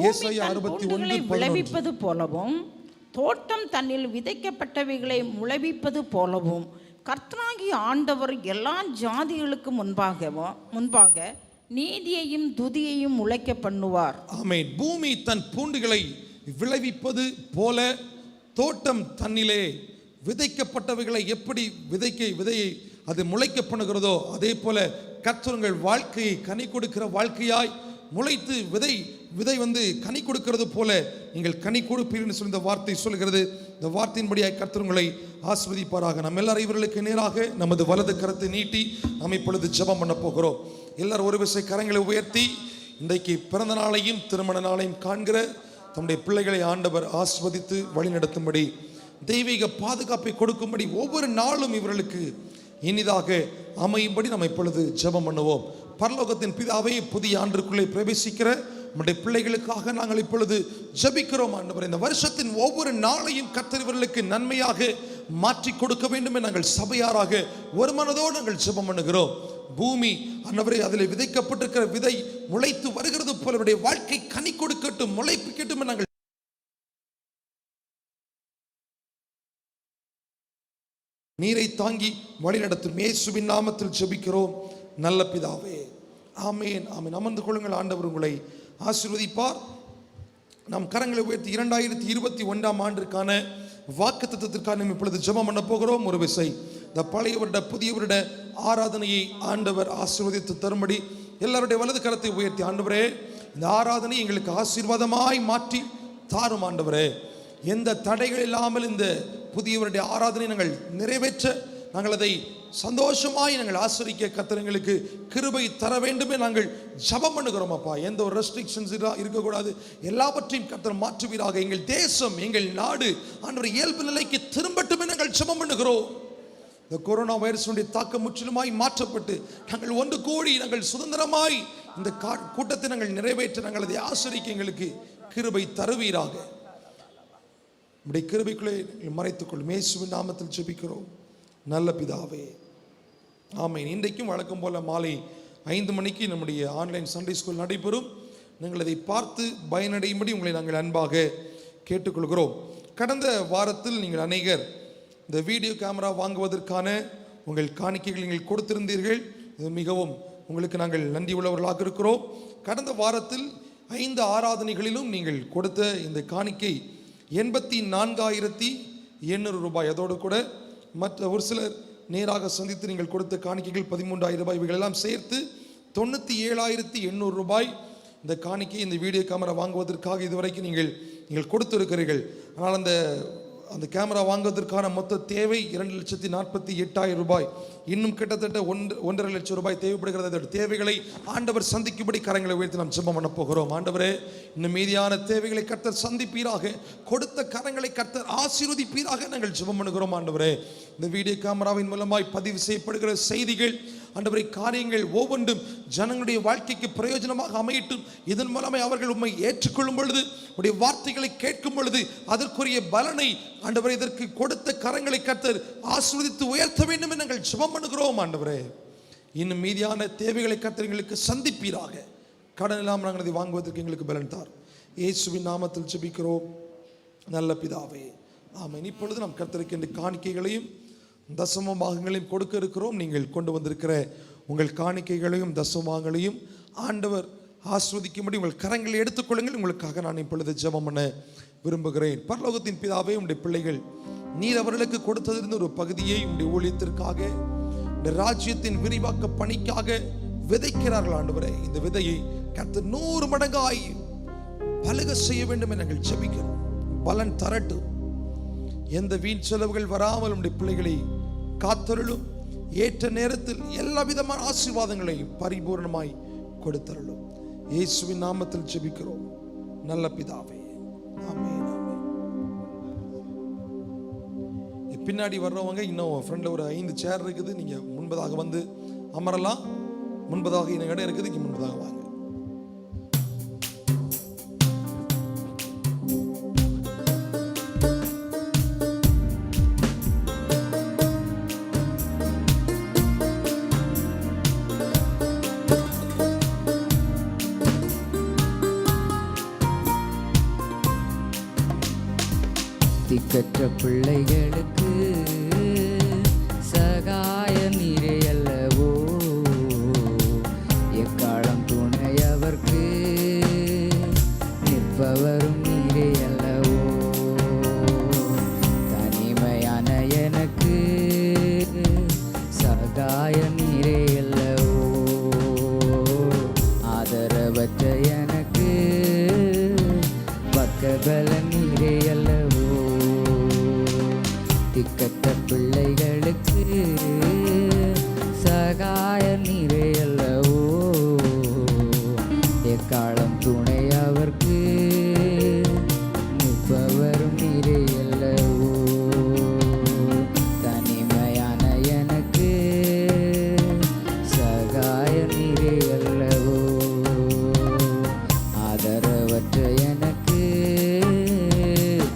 S1: ஏசாயா 61:11
S3: விளைவிப்பது போலவும் தோட்டம் தன்னில் விதைக்கப்பட்டவைகளை முளைவிப்பது போலவும் கர்த்தராகிய ஆண்டவர் எல்லா ஜாதிகளுக்கு முன்பாக நீதியையும் துதியையும் முளைக்க பண்ணுவார்.
S1: ஆமென். பூமி தன் பூண்டுகளை விளைவிப்பது போல தோட்டம் தன்னிலே விதைக்கப்பட்டவைகளை எப்படி விதையை அது முளைக்க பண்ணுகிறதோ அதே போல கர்த்தர் உங்கள் வாழ்க்கையை கனி கொடுக்கிற வாழ்க்கையாய் முளைத்து விதை வந்து கனி கொடுக்கிறது போல நீங்கள் கனி கொடுப்பீர்கள் சொல்லி இந்த வார்த்தை சொல்கிறது. இந்த வார்த்தையின்படியாய் கர்த்தர் உங்களை ஆசீர்வதிப்பாராக. நம்ம எல்லாரும் இவர்களுக்கு நேராக நமது வலது கரத்தை நீட்டி நாம் இப்பொழுது ஜெபம் பண்ண போகிறோம். எல்லாரும் ஒரு விசை கரங்களை உயர்த்தி இன்றைக்கு பிறந்த நாளையும் திருமண நாளையும் காண்கிற தம்முடைய பிள்ளைகளை ஆண்டவர் ஆசீர்வதித்து வழி நடத்தும்படி தெய்வீக பாதுகாப்பை கொடுக்கும்படி ஒவ்வொரு நாளும் இவர்களுக்கு இனிதாக அமையும்படி நம்ம இப்பொழுது ஜெபம் பண்ணுவோம். பரலோகத்தின் பிதாவே, புதிய ஆண்டிற்குள்ளே பிரவேசிக்கிற நம்முடைய பிள்ளைகளுக்காக நாங்கள் இப்பொழுது ஜெபிக்கிறோம் ஆண்டவரே. இந்த வருஷத்தின் ஒவ்வொரு நாளையும் கர்த்தர் இவர்களுக்கு நன்மையாக மாற்றி கொடுக்க வேண்டும் என்று நாங்கள் சபையாராக ஒரு மனதோடு நாங்கள் ஜெபம் பண்ணுகிறோம். பூமி ஆண்டவரே, அதில் விதைக்கப்பட்டிருக்கிற விதை முளைத்து வருகிறது போல அவருடைய வாழ்க்கை கனி கொடுக்கட்டும், முளைப்பிக்கட்டும். நாங்கள் நீரை தாங்கி வழி நடத்தும் இயேசுவின் நாமத்தில் ஜெபிக்கிறோம் நல்ல பிதாவே, ஆமேன் ஆமேன். அமர்ந்து கொள்ளுங்கள். ஆண்டவர் உங்களை ஆசீர்வதிப்பார். நாம் கரங்களை உயர்த்தி 2021ஆம் ஆண்டிற்கான வாக்குத்தத்தத்திற்கான இப்பொழுது ஜெபம் பண்ண போகிறோம். ஒரு விசை இந்த பழைய வருட புதிய வருட ஆராதனையை ஆண்டவர் ஆசீர்வதித்து தரும்படி எல்லாருடைய வலது கரத்தை உயர்த்தி, ஆண்டவரே இந்த ஆராதனை எங்களுக்கு ஆசீர்வாதமாய் மாற்றி தாரும் ஆண்டவரே. எந்த தடைகள் இல்லாமல் இந்த புதியவருடைய ஆராதனை நாங்கள் நிறைவேற்ற, நாங்கள் அதை சந்தோஷமாய் நாங்கள் ஆசரிக்க கர்த்தர் எங்களுக்கு கிருபை தர வேண்டுமே நாங்கள் ஜெபம் பண்ணுகிறோம் அப்பா. எந்த ஒரு ரெஸ்ட்ரிக்ஷன்ஸ் இருக்கக்கூடாது, எல்லாவற்றையும் கர்த்தர் மாற்றுவீராக. எங்கள் தேசம், எங்கள் நாடு ஆண்டவர் இயல்பு நிலைக்கு திரும்பட்டுமே நாங்கள் ஜெபம் பண்ணுகிறோம். இந்த கொரோனா வைரஸுடைய தாக்கம் முற்றிலுமாய் மாற்றப்பட்டு நாங்கள் ஒன்று கூடி நாங்கள் சுதந்திரமாய் இந்த கூட்டத்தை நாங்கள் நிறைவேற்ற, நாங்கள் அதை ஆசரிக்க எங்களுக்கு கிருபை தருவீராக. நம்முடைய கிருபைக்குள்ளே மறைத்துக்கொள்ளும் இயேசுவின் நாமத்தில் ஜெபிக்கிறோம் நல்ல பிதாவே, ஆமென். இன்றைக்கும் வழக்கம் போல மாலை 5 மணிக்கு நம்முடைய ஆன்லைன் சண்டே ஸ்கூல் நடைபெறும். நீங்கள் அதை பார்த்து பயனடையும்படி உங்களை நாங்கள் அன்பாக கேட்டுக்கொள்கிறோம். கடந்த வாரத்தில் நீங்கள் அநேகர் இந்த வீடியோ கேமரா வாங்குவதற்கான உங்கள் காணிக்கைகள் நீங்கள் கொடுத்திருந்தீர்கள். இது மிகவும் உங்களுக்கு நாங்கள் நன்றி உள்ளவர்களாக இருக்கிறோம். கடந்த வாரத்தில் 5 ஆராதனைகளிலும் நீங்கள் கொடுத்த இந்த காணிக்கை 84,800 ரூபாய். அதோடு கூட மற்ற ஒரு சிலர் நேராக சந்தித்து நீங்கள் கொடுத்த காணிக்கைகள் 13,000 ரூபாய். இவைகளெல்லாம் சேர்த்து 97,800 ரூபாய் இந்த காணிக்கை இந்த வீடியோ கேமரா வாங்குவதற்காக இதுவரைக்கும் நீங்கள் கொடுத்திருக்கிறீர்கள். ஆனால் அந்த கேமரா வாங்குவதற்கான மொத்த தேவை 2,48,000 ரூபாய். இன்னும் கிட்டத்தட்ட 1.5 லட்சம் ரூபாய் தேவைப்படுகிறது. அதோட தேவைகளை ஆண்டவர் சந்திக்கும்படி கரங்களை உயர்த்தி நாம் ஜெபம் பண்ண போகிறோம். ஆண்டவரே, இன்னும் மீதியான தேவைகளை கர்த்தர் சந்திப்பீராக, கொடுத்த கரங்களை கர்த்தர் ஆசீர்வதிப்பீராக நாங்கள் ஜெபம் பண்ணுகிறோம். ஆண்டவரே, இந்த வீடியோ கேமராவின் மூலமாய் பதிவு செய்யப்படுகிற செய்திகள் ஆண்டவரே, காரியங்கள் ஒவ்வொன்றும் ஜனங்களுடைய வாழ்க்கைக்கு பிரயோஜனமாக அமையட்டும். இதன் மூலமாய் அவர்கள் உம்மை ஏற்றுக்கொள்ளும் பொழுது, உடைய வார்த்தைகளை கேட்கும் பொழுது அதற்குரிய பலனை ஆண்டவரே, இதற்கு கொடுத்த கரங்களை கர்த்தர் ஆசீர்வதித்து உயர்த்த வேண்டும் என்று நாங்கள் ஜெபம் பண்ணுகிறோம். ஆண்டவரே, இன்னும் மீதியான தேவைகளை கர்த்தர் எங்களுக்கு சந்திப்பீராக. கடன் இல்லாமல் நாங்கள் அதை வாங்குவதற்கு எங்களுக்கு பலன் தார். இயேசுவின் நாமத்தில் ஜெபிக்கிறோம் நல்ல பிதாவே, ஆமென். இப்பொழுது நாம் கர்த்தருக்கு இந்த காணிக்கைகளையும் தசம பாகங்களையும் கொடுக்க இருக்கிறோம். நீங்கள் கொண்டு வந்திருக்கிற உங்கள் காணிக்கைகளையும் தசமங்களையும் ஆண்டவர் ஆஸ்வதிக்கும்படி உங்கள் கரங்களை எடுத்துக்கொள்ளுங்கள். உங்களுக்காக நான் இப்பொழுது ஜெபம் பண்ண விரும்புகிறேன். பரலோகத்தின் பிதாவே, உங்களுடைய பிள்ளைகள் நீர் அவர்களுக்கு கொடுத்ததிலிருந்து ஒரு பகுதியை உங்களுடைய ஊழியத்திற்காக, இந்த ராஜ்யத்தின் விரிவாக்க பணிக்காக விதைக்கிறார்கள். ஆண்டவரே, இந்த விதையை கர்த்தர் 100 மடங்காய் பலக செய்ய வேண்டும் என நாங்கள் ஜெபிக்கிறோம். பலன் தரட்டும். எந்த வீண் செலவுகள் வராமல் உடைய பிள்ளைகளை காத்தருளும். ஏற்ற நேரத்தில் எல்லா விதமான ஆசீர்வாதங்களையும் பரிபூர்ணமாய் கொடுத்தருளும். இயேசுவின் நாமத்தில் ஜெபிக்கிறோம் நல்ல பிதாவே, ஆமென் ஆமென். பின்னாடி வர்றவங்க இன்னும் ஃப்ரண்ட்ல ஒரு 5 சேர் இருக்குது. நீங்க முன்பதாக வந்து அமரலாம். முன்பதாக இன்னும் இடம் இருக்குது. இங்க முன்பதாக வாங்க.
S4: திக்கற்ற பிள்ளைகளுக்கு சகாய நீரே அல்லவோ, எக்காலம் துணையவர்க்கு நிற்பவரும் நீரே அல்லவோ. தனிமையான எனக்கு சகாய நீரே அல்லவோ, ஆதரவற்ற எனக்கு பக்கபல நீரே அல்லவோ. திக்கற்ற பிள்ளைகளுக்கு சகாய நீரே அல்லவோ, எக்காலம் துணை அவர்க்கு நிற்பவரும் நீரே அல்லவோ. தனிமையான எனக்கு எனக்கு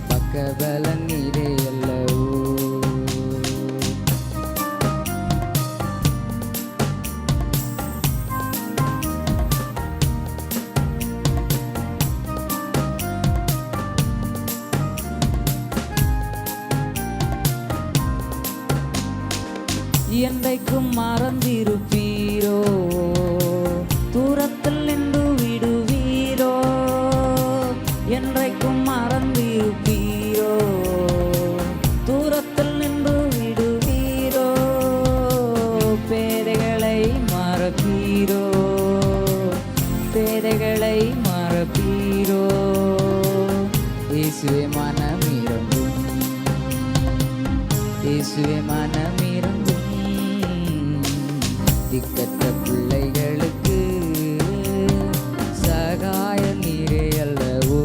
S4: பக்கபலன் நீரே அல்லவோ. என்றைக்கும் மறந்திருப்பீரோ, தூரத்தில் நின்று விடுவீரோ. என்றைக்கும் மறந்திருப்பீரோ, தூரத்தில் நின்று விடுவீரோ. பேதைகளை மறப்பீரோ, பேதைகளை மறப்பீரோ. இயேசுவே மனமிரங்கும், இயேசுவே மனமிரங்கும். திக்கற்ற பிள்ளைகளுக்கு சகாய நீரே அல்லவோ.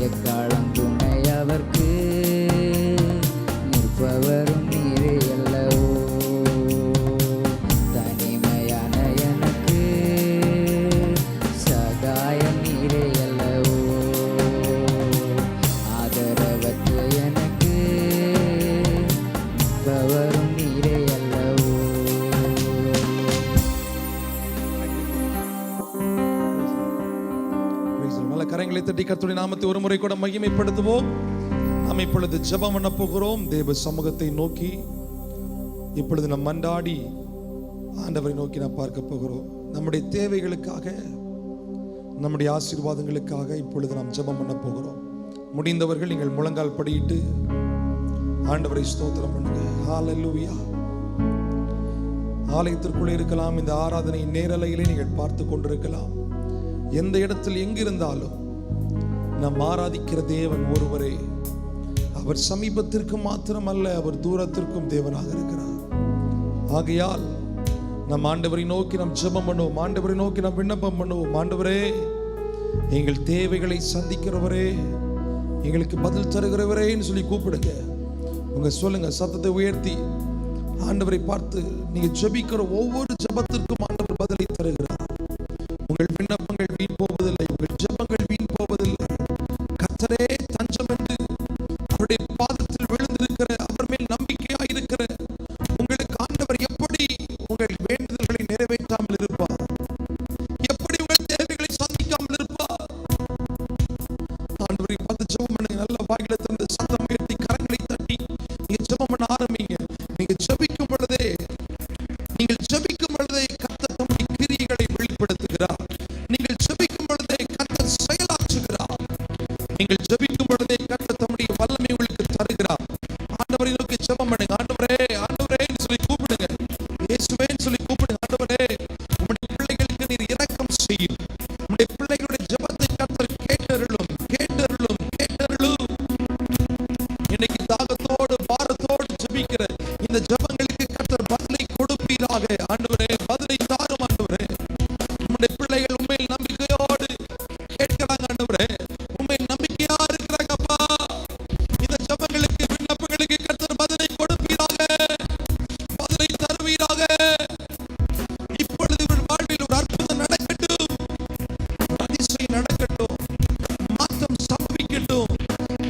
S4: எக்காலம் துணை அவர்க்கு நிற்பவரும் நீரே அல்லவோ. தனிமையான எனக்கு சகாய நீரே அல்லவோ. ஆதரவற்ற எனக்கு நிற்பவரும் நீரே அல்லவோ.
S1: நல்ல கரங்களை தட்டி கர்த்தருடைய நாமத்தை ஒரு முறை கூட மகிமைப்படுத்துவோம். நாம் இப்பொழுது ஜெபம் பண்ண போகிறோம். தேவ சமூகத்தை நோக்கி இப்பொழுது நாம் மன்றாடி ஆண்டவரை நோக்கி நாம் பார்க்க போகிறோம். நம்முடைய தேவைகளுக்காக, நம்முடைய ஆசீர்வாதங்களுக்காக இப்பொழுது நாம் ஜெபம் பண்ண போகிறோம். முடிந்தவர்கள் நீங்கள் முழங்கால் படியிட்டு ஆண்டவரை ஸ்தோத்திரம் பண்ணுங்க. ஹல்லேலூயா. ஆலயத்திற்குள்ளே இருக்கலாம், இந்த ஆராதனை நேரலையிலே நீங்கள் பார்த்து கொண்டிருக்கலாம். எந்த இடத்தில் எங்கிருந்தாலும் நாம் ஆராதிக்கிற தேவன் ஒருவரே. அவர் சமீபத்திற்கு மாத்திரமல்ல, அவர் தூரத்திற்கும் தேவனாக இருக்கிறார். ஆகையால் நம் ஆண்டவரை நோக்கி நாம் ஜெபம் பண்ணுவோம். ஆண்டவரை நோக்கி நாம் விண்ணப்பம் பண்ணுவோம். ஆண்டவரே, எங்கள் தேவைகளை சந்திக்கிறவரே, எங்களுக்கு பதில் தருகிறவரேன்னு சொல்லி கூப்பிடுங்க. உங்க சொல்லுங்க, சத்தத்தை உயர்த்தி ஆண்டவரை பார்த்து நீங்க ஜெபிக்கிற ஒவ்வொரு ஜெபத்திற்கும் ஆண்டவர் பதிலை தருகிறார். உங்கள் விண்ணப்பங்கள் வீண் போவதில்லை, உங்கள் ஜெபங்கள் வீண் போவதில்லை. கர்த்தரே தஞ்சம் என்று அவருடைய பாதத்தில் விழுந்திருக்கிற, அவர் மேல் நம்பிக்கையாய் இருக்கிற உங்களுக்கு ஆண்டவர் எப்படி உங்கள் வேண்டுதல்களை நிறைவேற்றாமல் இருப்பார்? எப்படி உங்கள் தேவைகளை சந்திக்காமல் இருப்பார்? ஆண்டவரை பார்த்து ஜெபம் பண்ணுங்க. நல்ல வாயில திறந்து சத்தம் உயர்த்தி கரங்களை தட்டி நீங்க ஜெபம் பண்ண ஆரம்பிங்க. நீங்க ஜெபிக்கும் பொழுதே கர்த்தர் தம்முடைய கிரியைகளை வெளிப்படுத்துகிறார். நீங்கள் ஜெபிக்கும் பொழுதே கர்த்தர் செயலாற்றுகிறார். நீங்கள் ஜெபிக்கும் பொழுதே கர்த்தர் தம்முடைய வல்லமை உங்களுக்கு தருகிறார். ஆண்டவரை நோக்கி ஜெபம் பண்ணுங்க. ஆண்டவரே, ஆண்டவரேன்னு சொல்லி கூப்பிடுங்க. இயேசுவேன்னு சொல்லி கூப்பிடுங்க. ஆண்டவரே, உம்முடைய பிள்ளைகளுக்கு நீர் இரக்கம் செய்யும். உம்முடைய பிள்ளைகளுடைய ஜெபத்தை கர்த்தர் கேட்டருளும், கேட்டருளும், கேட்டருளும். இன்னைக்கு தாகத்தோடு பாரத்தோடு ஜெபிக்கிற இந்த ஜெபங்களுக்கு கர்த்தர் பதிலை கொடுப்பீராக. ஆண்டவரே, பதிலை தாரும். ஆண்டவரே, உம்முடைய பிள்ளைகள் உண்மையில் நம்பிக்கையோடு கேட்கிறாங்க. ஆண்டவரே, உண்மையில் நம்பிக்கையா இருக்கிறாங்க. அப்பா, இந்த ஜெபங்களுக்கு, விண்ணப்பங்களுக்கு கர்த்தர் பதிலை கொடுப்பீராக, பதிலை தருவீராக. இப்பொழுது இவர் வாழ்வில் ஒரு அற்புதம் நடக்கட்டும், ஒரு அதிசயம் நடக்கட்டும், மாற்றம் சம்பவிக்கட்டும்,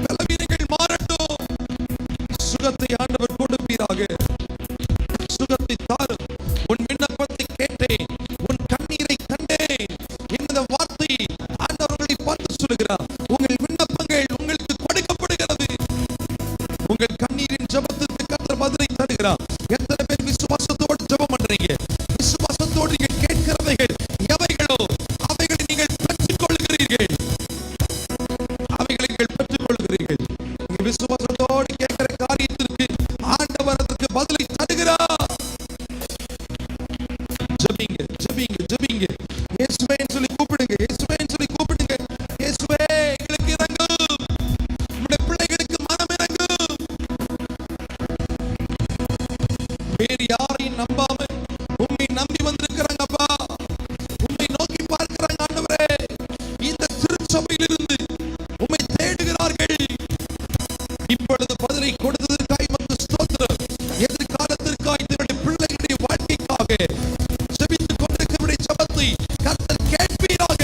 S1: பலவீனங்கள் மாறட்டும். சுகத்தை ஆண்டவர் கொடுப்பீராக. சுகத்தை தாரும். உன் விண்ணப்பத்தை கேட்டேன், உன் கண்ணீரை கண்டேன் என்கிற வார்த்தை ஆண்டவர் உங்களை பார்த்து சொல்லுகிறார். உங்கள் விண்ணப்பங்கள் உங்களுக்கு கொடுக்கப்படுகிறது. உங்கள் கண்ணீரின் ஜெபத்திற்கு கர்த்தர் பதிலை தருகிறார். எத்தனை பேர் விசுவாசத்தோடு ஜெபம் பண்றீங்க? விசுவாசத்தோடு நீங்கள் கேட்கிறவைகள் எவைகளோ அவைகளை நீங்கள் பெற்றுக் கொள்கிறீர்கள். அவைகளை நீங்கள் பெற்றுக் கொள்கிறீர்கள். நீங்கள் விசுவாசத்தோடு கேட்கிற காரியத்திற்கு ஆண்டவர் அதற்கு பதிலை தருகிறார். ஜெபிங்க, ஜெபிங்க, ஜெபிங்க. இயேசுவேன்னு சொல்லி கூப்பிடுங்க. இயேசுவேன்னு சொல்லி கூப்பிடுங்க. இயேசுவே, எங்களுக்கு இரங்கும். உம்முடைய பிள்ளைகளுக்கு மனம் இரங்கும். வேறு யாரையும் நம்பாம உம்மை நம்பி வந்திருக்கிறாங்க. அப்பா, உம்மை நோக்கி பார்க்கிறாங்க. ஆண்டவரே, இந்த திருச்சபையிலிருந்து உம்மை தேடுகிறார்கள். இப்பொழுது பதிலை கொடுத்ததற்காய் உமக்கு ஸ்தோத்திரம். எதிர்காலத்திற்காய் தன்னுடைய பிள்ளைகளுடைய வாழ்க்கைக்காக ஜெபித்துக் கொண்டிருக்கிறவருடைய ஜெபத்தை கர்த்தர் கேட்பீராக.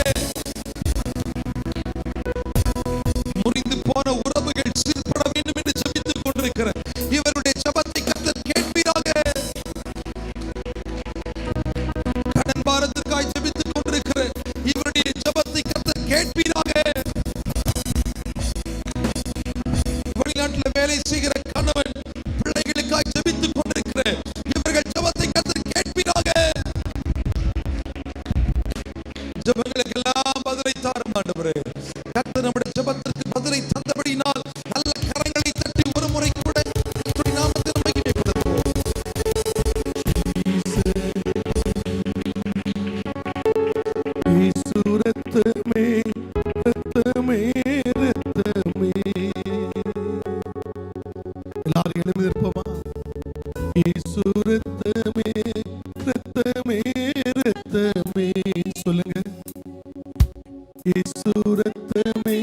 S5: ரத்தமே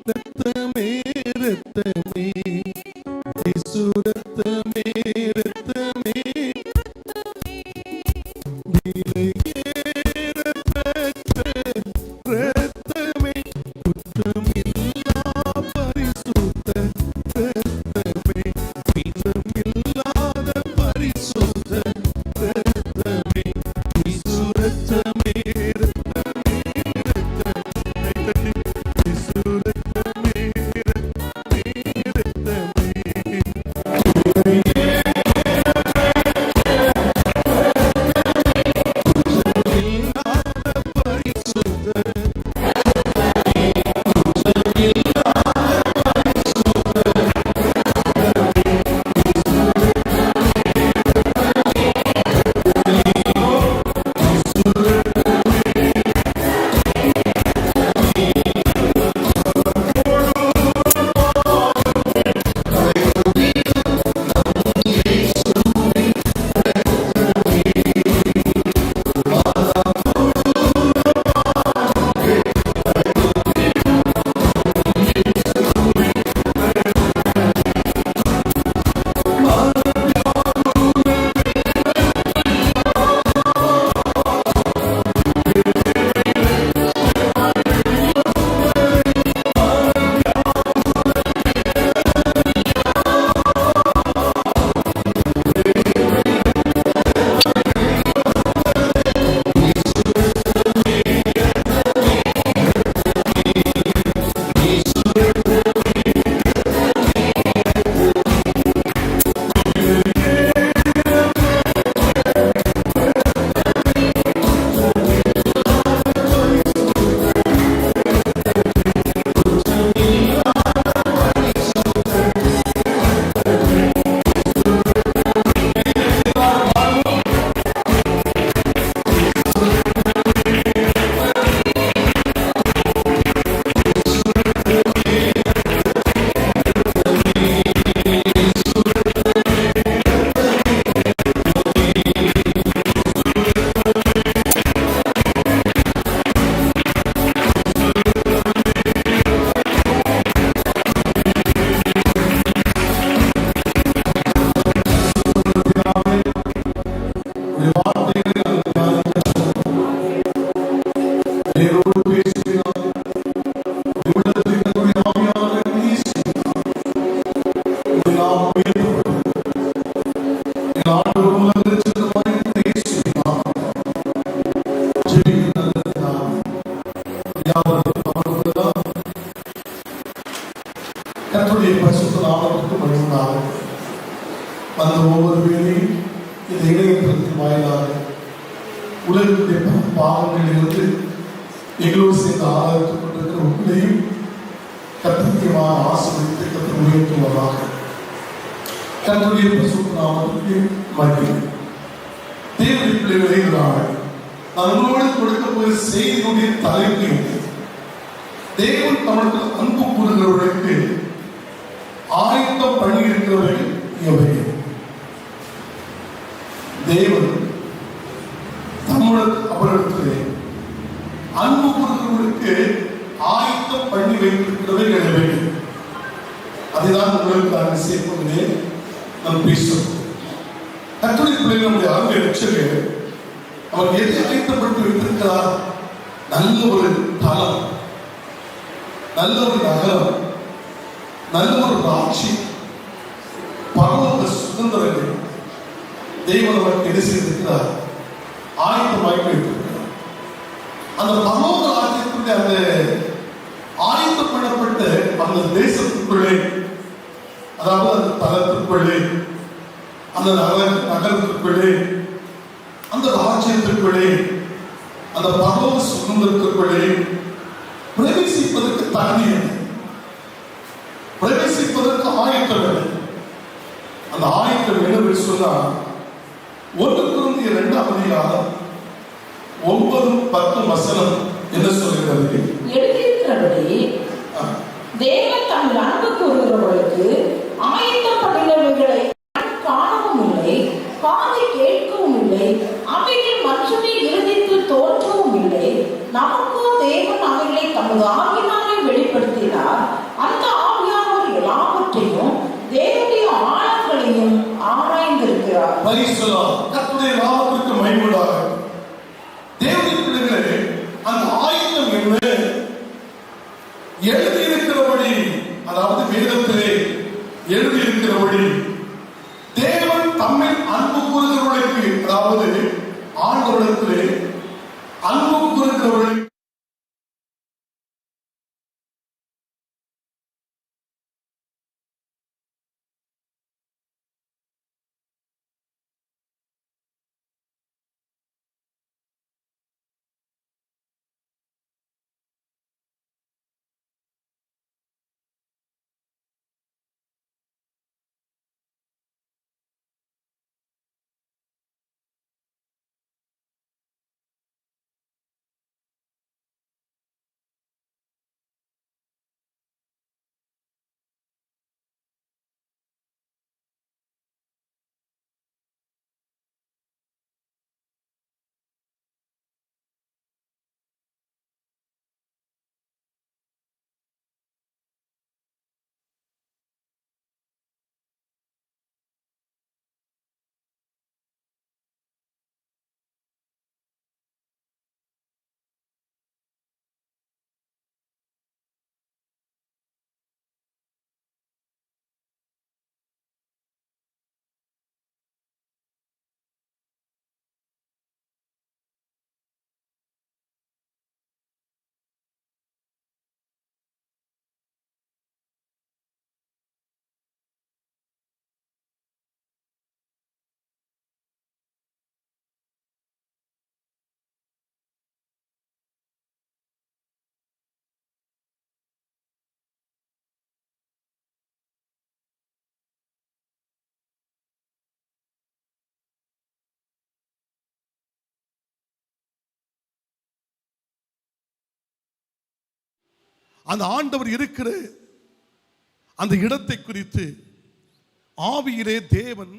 S5: ரத்தமே ரத்தமே இயேசு ரத்தமே ரத்தமே விலையேறப்பட்ட ரத்தமே குற்றமில்லா பரிசுத்த ரத்தமே குற்றமில்லாத பரிசுத்த ரத்தமே இயேசு ரத்தமே ரத்தமே ரத்தமே இயேசு ரத்தமே ரத்தமே ரத்தமே கர்த்தருடைய பரிசுத்த நாமத்திற்கு மகிமையாக அந்த ஒவ்வொரு வேளையும் இந்த இணையதளத்தின் வாயிலாக உலகத்துடைய பாவங்களிலிருந்து எங்களோடு சேர்ந்து ஆராய்த்துக் கொண்டிருக்கிற உங்களையும் கர்த்தருடைய ஆசீர்வதித்து கர்த்தர் உயர்த்துவதாக. கர்த்தருடைய பரிசுத்த நாமத்திற்கு மகிமை. தேவனுடைய பிள்ளைகளே, நான் உங்களோடு கொடுக்க போகிற செய்தியுடைய தலைப்பு தேவன் தமக்கு அன்பு கூறுகிறவர்களுக்கு ஆயத்தம் பண்ணி இருக்கிறவர்கள் எவர்கள்? தேவன் அவரிடத்திலே அன்பு கூறுகிறவர்களுக்கு ஆயத்தம் பண்ணி வைத்திருக்கிறவர்கள் எவர்கள்? அதுதான் உங்களுக்கு நான் சேர்ப்பதிலே நாம் பேசுவோம். கர்த்தருடைய பிள்ளைகள், நம்முடைய அன்பு ரட்சகர் அவர் எதை ஆயத்தப்பட்டு வைத்திருக்கிறார்? நல்ல ஒரு தலம், நல்ல ஒரு நகரம், நல்ல ஒரு ஆட்சி, பரலோக சுதந்திரங்கள் தேவன் அவருக்கு எது செய்திருக்கிறார்? ஆயத்தமாக்கி வைத்திருக்கிறார். அந்த பரலோக ராஜ்யத்துடைய அந்த ஆயத்தம் பண்ணப்பட்ட அந்த தேசத்துக்குள்ளே, அதாவது அந்த தலத்திற்குள்ளே, அந்த நகரத்திற்குள்ளே, அந்த ராஜ்யத்திற்குள்ளே, அந்த பரலோக சுதந்திரத்திற்குள்ளே பிரவேசிப்பதற்கு தகுதி இல்லை, பிரவேசிப்பதற்கு ஆயத்தம் இல்லை. அந்த ஆயத்தம் என்னவென்று சொன்னால் 1 கொரிந்தியர் 2ஆம் அதிகாரம் 9-10 வசனம் என்ன சொல்கிறது?
S3: எழுதியிருக்கிறபடி தேவன் தம் அன்பு கூறுகிறவர்களுக்கு ஆயத்தம் பண்ணினவைகளை காணவும் இல்லை, காதை கேட்கவும் இல்லை, அவைகள் மற்றவை இருதயத்தில் தோற்றவும் இல்லை. நமக்கோ தேவன் அவைகளை தமது
S5: எழுதியிருக்கிறபடி, அதாவது வேதத்திலே எழுதியிருக்கிறபடி தேவன் தம்மை அன்பு கூறுகிறவர்களுக்கு, அதாவது ஆண்டவரிடத்திலே அன்பு கூறுகிறவர்களுக்கு அந்த ஆண்டவர் இருக்கிற அந்த இடத்தை குறித்து ஆவியிலே தேவன்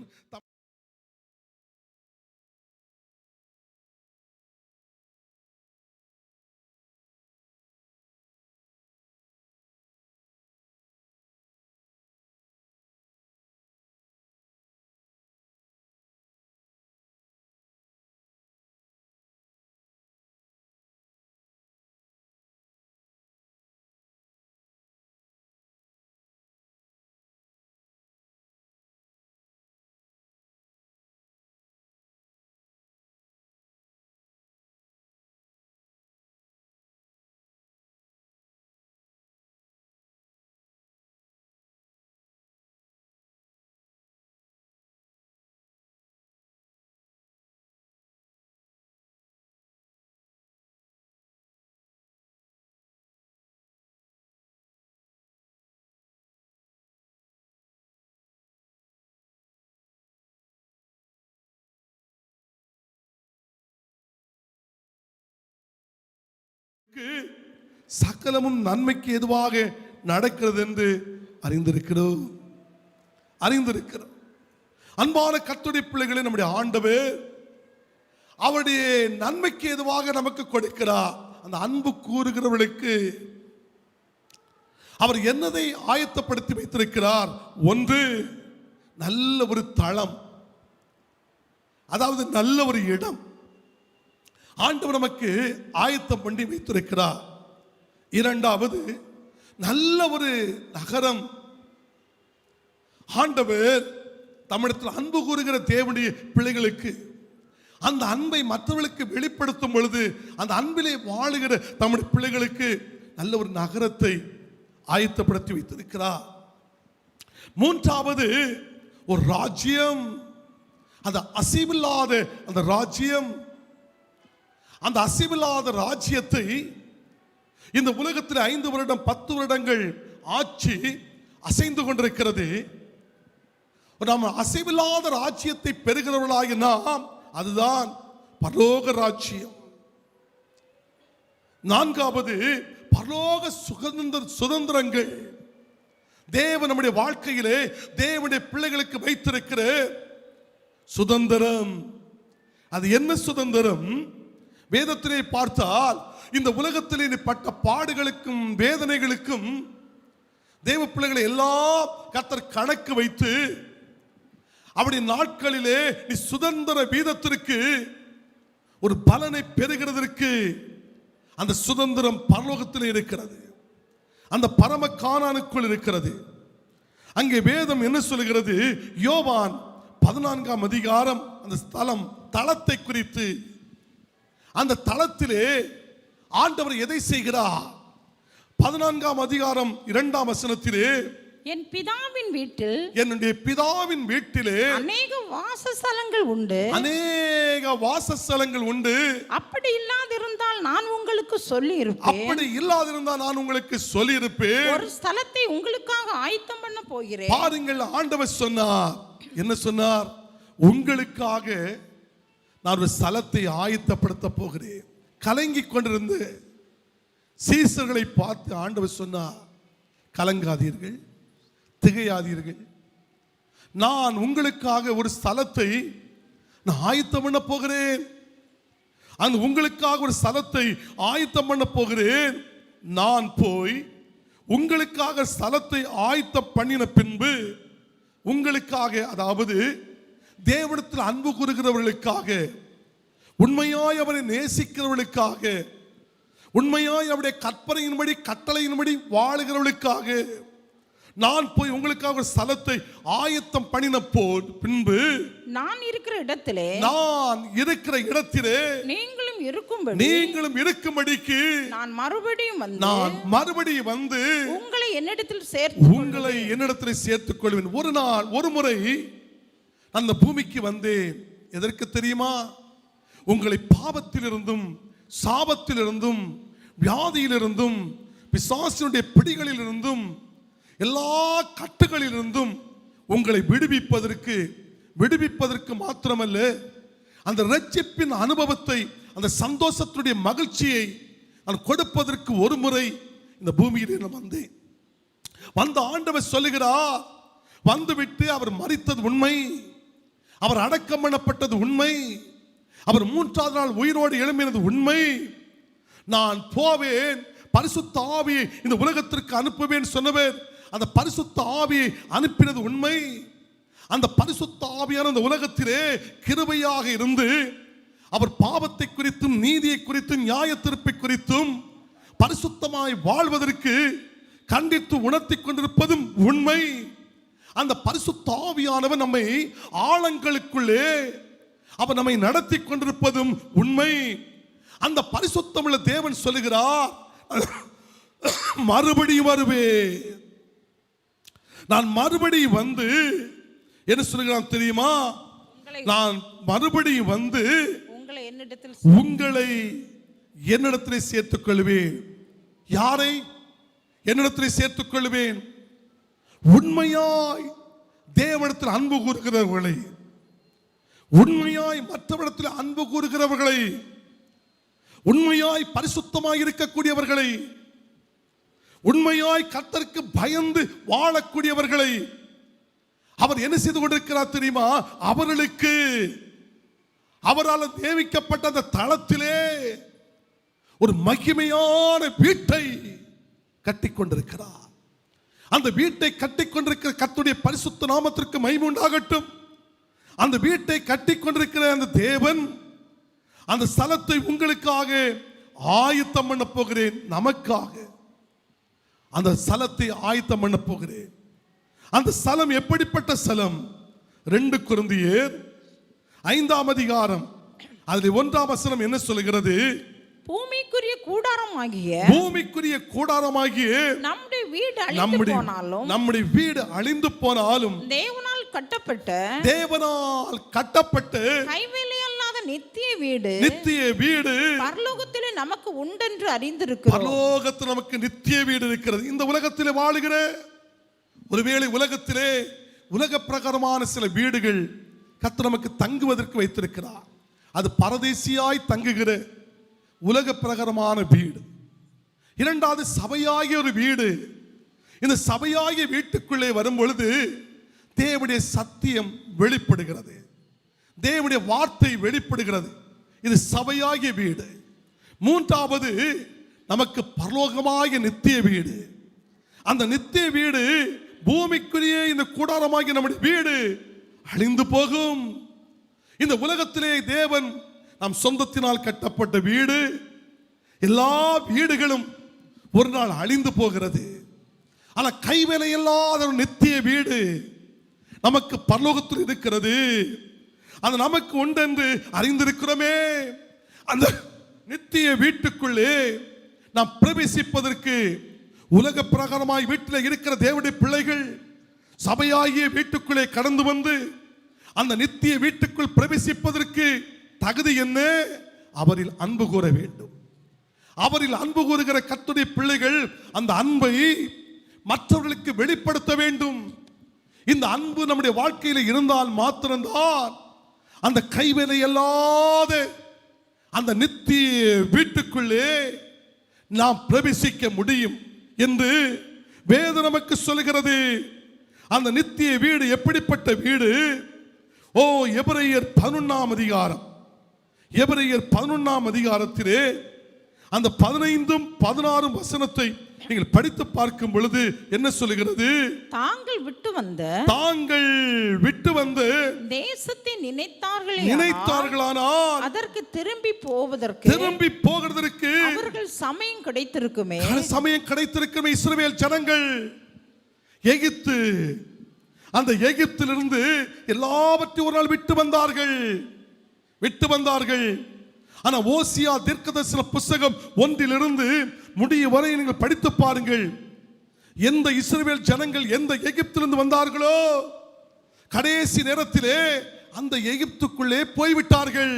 S5: சகலமும் நன்மைக்கு எதுவாக நடக்கிறது என்று அறிந்திருக்கிறோம். அன்பான கர்த்தருடைய பிள்ளைகளே, நம்முடைய ஆண்டவர் அவருடைய நன்மைக்கு எதுவாக நமக்கு கொடுக்கிறார். அந்த அன்பு கூறுகிறவர்களுக்கு அவர் என்னதை ஆயத்தப்படுத்தி வைத்திருக்கிறார்? ஒன்று, நல்ல ஒரு தளம், அதாவது நல்ல ஒரு இடம் ஆண்டவர் நமக்கு ஆயத்தம் பண்ணி வைத்திருக்கிறார். இரண்டாவது, நல்ல ஒரு நகரம். ஆண்டவர் தமிழத்தில் அன்பு கூறுகிற தேவனுடைய பிள்ளைகளுக்கு அந்த அன்பை மற்றவர்களுக்கு வெளிப்படுத்தும் பொழுது அந்த அன்பிலே வாழுகிற தமிழ் பிள்ளைகளுக்கு நல்ல ஒரு நகரத்தை ஆயத்தப்படுத்தி வைத்திருக்கிறார். மூன்றாவது, ஒரு ராஜ்யம், அந்த அசைவில்லாத அந்த ராஜ்யம். அந்த அசைவில்லாத ராஜ்யத்தை இந்த உலகத்தில் 5 வருடம் 10 வருடங்கள் ஆட்சி அசைந்து கொண்டிருக்கிறது. நாம் அசைவில்லாத ராஜ்யத்தை பெறுகிறவர்களாக நாம், அதுதான் பரலோக ராஜ்யம். நான்காவது, பரலோக சுதந்திரங்கள். தேவன் நம்முடைய வாழ்க்கையிலே தேவனுடைய பிள்ளைகளுக்கு வைத்திருக்கிற சுதந்திரம். அது என்ன சுதந்திரம்? வேதத்திலே பார்த்தால் இந்த உலகத்திலே நீ பட்ட பாடுகளுக்கும் வேதனைகளுக்கும் தேவ பிள்ளைகளை எல்லாம் கர்த்தர் கணக்கு வைத்து அப்படி நாட்களிலே நீ சுதந்திர வீதத்திற்கு ஒரு பலனை பெறுகிறதற்கு அந்த சுதந்திரம் பரலோகத்தில் இருக்கிறது. அந்த பரம கானானுக்குள் இருக்கிறது. அங்கே வேதம் என்ன சொல்கிறது? யோவான் 14ஆம் அதிகாரம் அந்த ஸ்தலம் தளத்தை குறித்து, அந்த தளத்திலே ஆண்டவர் எதை செய்கிறார்? 14ஆம் அதிகாரம் 2ஆம் வசனத்திலே,
S3: என் பிதாவின் வீட்டில்
S5: என்னுடைய பிதாவின் வீட்டிலே
S3: அநேக வாசஸ்தலங்கள் உண்டு,
S5: அநேக வாசஸ்தலங்கள் உண்டு.
S3: அப்படி இல்லாதிருந்தால் நான் உங்களுக்கு சொல்லி இருப்பேன்.
S5: அப்படி இல்லாதிருந்தால் நான் உங்களுக்கு சொல்லி இருப்பேன்.
S3: ஒரு ஸ்தலத்தை உங்களுக்காக ஆயத்தம் பண்ண போகிறேன்.
S5: பாருங்கள், ஆண்டவர் சொன்னார். என்ன சொன்னார்? உங்களுக்காக நான் ஒரு ஸ்தலத்தை ஆயத்தப்படுத்த போகிறேன். கலங்கிக் கொண்டிருந்து சீசர்களை பார்த்து ஆண்டவர் சொன்னார், கலங்காதீர்கள், திகையாதீர்கள். நான் உங்களுக்காக ஒரு ஸ்தலத்தை நான் ஆயத்தம் பண்ண போகிறேன். அந்த உங்களுக்காக ஒரு ஸ்தலத்தை ஆயத்தம் பண்ண போகிறேன். நான் போய் உங்களுக்காக ஸ்தலத்தை ஆயத்தம் பண்ணின பின்பு உங்களுக்காக, அதாவது தேவனிடத்தில் அன்பு கூறுகிறவர்களுக்காக, உண்மையாய் அவரை நேசிக்கிறவர்களுக்காக, உண்மையாய் அவருடைய கற்பனையின்படி கட்டளையின்படி வாழுகிறவர்களுக்காக நான் போய் உங்களுக்காக ஒரு ஸ்தலத்தை ஆயத்தம் பண்ணின பின்பு
S3: நான் இருக்கிற இடத்திலே நீங்களும் இருக்கும்படிக்கு நான் மறுபடியும் வந்து உங்களை என்னிடத்தில் சேர்த்துக் கொள்வேன். ஒரு நாள் ஒரு முறை அந்த பூமிக்கு வந்தேன். எதற்கு தெரியுமா? உங்களை பாவத்திலிருந்தும் சாபத்திலிருந்தும் வியாதியிலிருந்தும் பிசாசினுடைய பிடிகளில் இருந்தும் எல்லா கட்டுகளிலிருந்தும் உங்களை விடுவிப்பதற்கு மாத்திரமல்ல, அந்த இரட்சிப்பின் அனுபவத்தை, அந்த சந்தோஷத்துடைய மகிழ்ச்சியை நான் கொடுப்பதற்கு ஒரு முறை இந்த பூமியில் நான் வந்தேன். வந்த ஆண்டவர் சொல்லுகிறார், வந்துவிட்டு அவர் மரித்தது உண்மை, அவர் அடக்கம் பண்ணப்பட்டது உண்மை, அவர் 3ஆவது நாள் உயிரோடு எழும்பினது உண்மை. நான் போவேன், பரிசுத்த ஆவியை இந்த உலகத்திற்கு அனுப்புவேன் சொன்னவர் அந்த பரிசுத்த ஆவியை அனுப்பினது உண்மை. அந்த பரிசுத்த ஆவியான இந்த உலகத்திலே கிருபையாக இருந்து அவர் பாவத்தை குறித்தும் நீதியை குறித்தும் நியாய தீர்ப்பை குறித்தும் பரிசுத்தமாய் வாழ்வதற்கு கண்டித்து உணர்த்தி கொண்டிருப்பதும் உண்மை. அந்த பரிசுத்த ஆவியானவர் நம்மை ஆழங்களுக்குள்ளே அவர் நம்மை நடத்தி கொண்டிருப்பதும் உண்மை. அந்த பரிசுத்தமுள்ள தேவன் சொல்லுகிறார், மறுபடியும் வருவேன். நான் மறுபடியும் வந்து என்ன சொல்லுகிறான் தெரியுமா? நான் மறுபடியும் வந்து உங்களை என்னிடத்தில் சேர்த்துக் கொள்வேன். யாரை என்னிடத்தில் சேர்த்துக் கொள்வேன்? உண்மையாய் தேவனிடத்தில் அன்பு கூறுகிறவர்களை, உண்மையாய் மற்றவரிடத்தில் அன்பு கூறுகிறவர்களை, உண்மையாய் பரிசுத்தமாய் இருக்கக்கூடியவர்களை, உண்மையாய் கர்த்தருக்கு பயந்து வாழக்கூடியவர்களை அவர் என்ன செய்து கொண்டிருக்கிறார் தெரியுமா? அவர்களுக்கு அவரால் நியமிக்கப்பட்ட அந்த தளத்திலே ஒரு மகிமையான வீட்டை கட்டிக்கொண்டிருக்கிறார். அந்த வீட்டை கட்டிக்கொண்டிருக்கிற கர்த்தருடைய பரிசுத்த நாமத்திற்கு மகிமை உண்டாகட்டும். அந்த வீட்டை கட்டிக்கொண்டிருக்கிற அந்த தேவன் அந்த ஸ்தலத்தை உங்களுக்காக ஆயத்தம் பண்ண போகிறேன். நமக்காக அந்த ஸ்தலத்தை ஆயத்தம் பண்ண போகிறேன். அந்த ஸ்தலம் எப்படிப்பட்ட ஸ்தலம்? 2 கொரிந்தியர் 5ஆம் அதிகாரம் அதில் 1ஆம் வசனம் என்ன சொல்கிறது? பூமிக்குரிய கூடாரமாகிய
S5: நம்முடைய வீடு அழிந்து போனாலும்
S3: தேவனால்
S5: கட்டப்பட்ட
S3: நித்திய வீடு பரலோகத்திலே நமக்கு உண்டென்று அறிந்திருக்கிறோம்.
S5: பரலோகத்தில் நமக்கு நித்திய வீடு இருக்கிறது. இந்த உலகத்திலே வாழுகிற ஒருவேளை உலகத்திலே உலக பிரகாரமான சில வீடுகள் கர்த்தர் நமக்கு தங்குவதற்கு வைத்திருக்கிறார். அது பரதேசியாய் தங்குகிற உலக பிரகாரமான வீடு. 2வது சபையாகிய ஒரு வீடு. இந்த சபையாகிய வீட்டுக்குள்ளே வரும் பொழுது தேவனுடைய சத்தியம் வெளிப்படுகிறது, தேவனுடைய வார்த்தை வெளிப்படுகிறது. இது சபையாகிய வீடு. 3வது நமக்கு பரலோகமாகிய நித்திய வீடு. அந்த நித்திய வீடு பூமிக்குரிய இந்த கூடாரமாகிய நம்முடைய வீடு அழிந்து போகும். இந்த உலகத்திலே தேவன் நம் சொந்தத்தினால் கட்டப்பட்ட வீடு. எல்லா வீடுகளும் ஒரு நாள் அழிந்து போகிறது.
S3: ஆனா கைவேலை இல்லாத ஒரு நித்திய வீடு நமக்கு பரலோகத்தில் இருக்கிறது. அது நமக்கு உண்டு என்று அறிந்திருக்கிறோமே. அந்த நித்திய வீட்டுக்குள்ளே நாம் பிரவேசிப்பதற்கு உலக பிரகாரமாய் வீட்டில் இருக்கிற தேவனுடைய பிள்ளைகள் சபையாகிய வீட்டுக்குள்ளே கடந்து வந்து அந்த நித்திய வீட்டுக்குள் பிரவேசிப்பதற்கு தகுதி என்ன? அவரில் அன்பு கூற வேண்டும். அவரில் அன்பு கூறுகிற கர்த்தருடைய பிள்ளைகள் அந்த அன்பை மற்றவர்களுக்கு வெளிப்படுத்த வேண்டும். இந்த அன்பு நம்முடைய வாழ்க்கையில் இருந்தால் மாத்திரம்தான் அந்த கைவேலை அல்லாத அந்த நித்திய வீட்டுக்குள்ளே நாம் பிரவேசிக்க முடியும் என்று வேதம் நமக்கு சொல்கிறது. அந்த நித்திய வீடு எப்படிப்பட்ட வீடு? எபிரேயர் 11ஆம் அதிகாரம், எபிரேயர் 11ஆம் அதிகாரத்திலே அந்த 15ம் 16ம் வசனத்தை நீங்கள் படித்து பார்க்கும் பொழுது என்ன சொல்லுகிறது?
S6: தாங்கள் விட்டு வந்த தேசத்தை நினைத்தார்களானால் அதற்கு திரும்பி போவதற்கு அவர்கள் சமயம் கிடைத்திருக்குமே. இஸ்ரவேல் ஜனங்கள் எகிப்து, அந்த எகிப்திலிருந்து எல்லாவற்றையும் ஒரு நாள் விட்டு வந்தார்கள். ஆனா ஓசியா தீர்க்கதரிசன புத்தகம் 1 முடிய வரை நீங்கள் படித்து பாருங்கள். எந்த இஸ்ரவேல் ஜனங்கள் எந்த எகிப்திலிருந்து வந்தார்களோ கடைசி நேரத்திலே அந்த எகிப்துக்குள்ளே போய்விட்டார்கள்.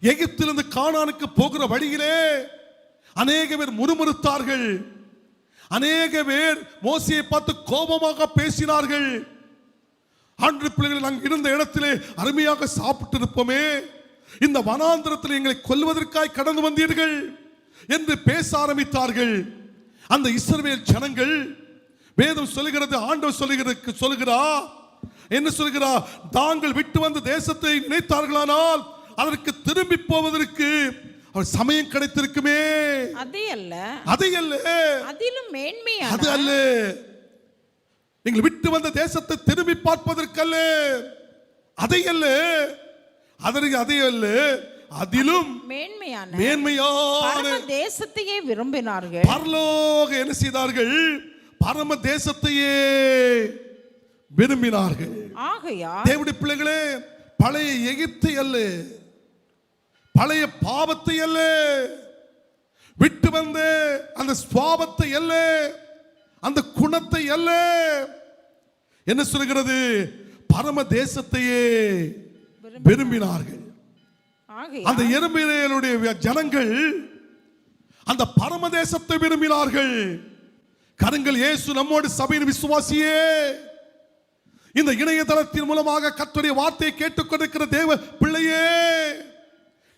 S6: எகிப்திலிருந்து கானானுக்கு போகிற வழியிலே அநேக பேர் முறுமுறுத்தார்கள். அநேக பேர் மோசேயை பார்த்து கோபமாக பேசினார்கள். ஆண்டு பிள்ளைகள் நாங்கள் இருந்த இடத்திலே அருமையாக சாப்பிட்டு இருப்போமே, இந்த வனாந்திரத்தில் எங்களை கொல்வதற்காய் கடந்து வந்தீர்கள் என்று பேச ஆரம்பித்தார்கள். அந்த இஸ்ரவேல் ஜனங்கள் வேதம் சொல்லுகிறது, ஆண்டவர் சொல்லுகிறார் என்ன சொல்லுகிறார்? தாங்கள் விட்டு வந்த தேசத்தை நினைத்தார்களானால் அதற்கு திரும்பி போவதற்கு அவர் சமயம் கிடைத்திருக்குமே. அதே அல்ல
S3: அதிலும் மேன்மையான அது அல்ல. நீங்கள் விட்டு வந்த தேசத்தை திரும்பி பார்ப்பதற்கல்ல, அதை அல்ல, அதிலும் மேன்மையான
S6: தேசத்தையே விரும்பினார்கள்.
S3: பரலோக என்ன செய்தார்கள்? பரம தேசத்தையே விரும்பினார்கள்.
S6: ஆகையால்
S3: தேவனுடைய பிள்ளைகளே, பழைய எகிப்தை அல்ல, பழைய பாவத்தை அல்ல, விட்டு வந்த அந்த சுவாபத்தை அல்ல, அந்த குணத்தை அல்ல, என்ன சொல்கிறது? பரம தேசத்தையே விரும்பினார்கள். அந்த எருமையிலுடைய ஜனங்கள் அந்த பரம தேசத்தை விரும்பினார்கள். கருங்கள், இயேசு நம்மோடு சபையின் விசுவாசியே, இந்த இணையதளத்தின் மூலமாக கர்த்தருடைய வார்த்தையை கேட்டுக்கொண்டிருக்கிற தேவ பிள்ளையே,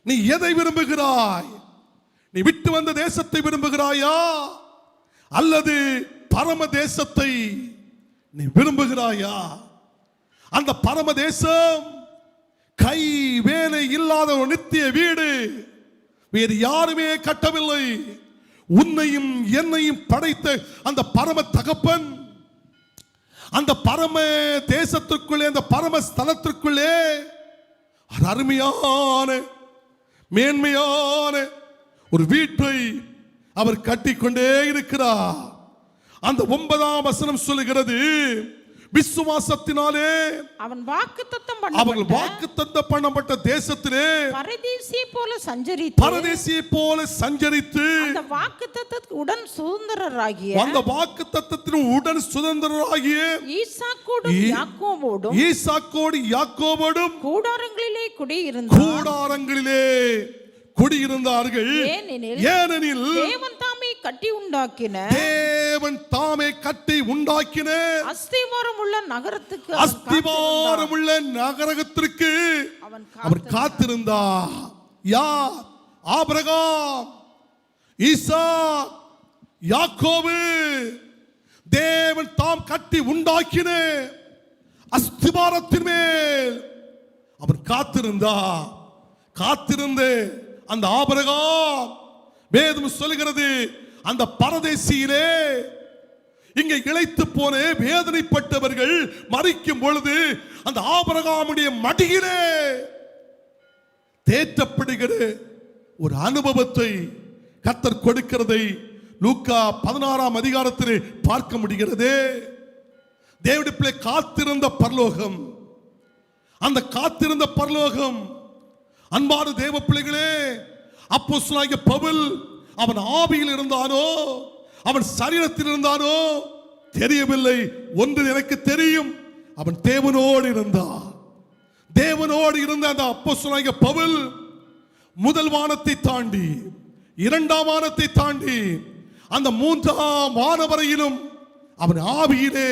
S3: நீ எதை விரும்புகிறாய்? நீ விட்டு வந்த தேசத்தை விரும்புகிறாயா அல்லது பரம தேசத்தை நீ விரும்புகிறாயா? அந்த பரம தேசம் கை வேலை இல்லாத ஒரு நித்திய வீடு, வேறு யாருமே கட்டவில்லை. உன்னையும் என்னையும் படைத்த அந்த பரம தகப்பன் அந்த பரம தேசத்திற்குள்ளே, அந்த பரம ஸ்தலத்திற்குள்ளே அருமையான மேன்மையான ஒரு வீட்டை அவர் கட்டிக்கொண்டே இருக்கிறார். அந்த 9ஆம் வசனம் சொல்லுகிறது, விசுவாசத்தினாலே அவர்கள் வாக்குத்தத்தம் பண்ணப்பட்ட தேசத்திலே
S6: பரதேசியை போல சஞ்சரித்து
S3: அந்த வாக்குத்தத்தத்தின் உடன் சுதந்திரராகிய ஈசாக்கோடு யாக்கோபோடும் கூடாரங்களிலே குடியிருந்தார்கள். ஏனெனில் தேவன் தாமே கட்டி உண்டாக்கின
S6: அஸ்திவாரம் உள்ள
S3: நகரத்திற்கு அவர் காத்திருந்தார். யார்? ஆபிரகாம், ஈசாக், யாக்கோபு. தேவன் தாம் கட்டி உண்டாக்கின அஸ்திவாரத்தின் மேல் அவர் காத்திருந்து அந்த ஆபிரகாம், வேதம் சொல்லுகிறது, அந்த பரதேசியிலே இங்கே இளைத்து போன வேதனைப்பட்டவர்கள் மரிக்கும் பொழுது அந்த ஆபிரகாமுடைய மடியிலே தேற்றப்படுகிற ஒரு அனுபவத்தை கர்த்தர் கொடுக்கிறதை லூக்கா 16ஆம் அதிகாரத்திலே பார்க்க முடிகிறது. தேவனுடைய பிள்ளை காத்திருந்த பரலோகம், அந்த காத்திருந்த பரலோகம், அன்பான தேவ பிள்ளைகளே, அப்போஸ்தலனாகிய பவுல் அவன் ஆவியில் இருந்தானோ அவன் சரீரத்தில் இருந்தானோ தெரியவில்லை. ஒன்று எனக்கு தெரியும், அவன் தேவனோடு இருந்தான். தேவனோடு இருந்த அந்த அப்போஸ்தலனாகிய பவுல் முதல் வானத்தை தாண்டி, இரண்டாம் வானத்தை தாண்டி, அந்த மூன்றாம் வானவரையிலும் அவன் ஆவியிலே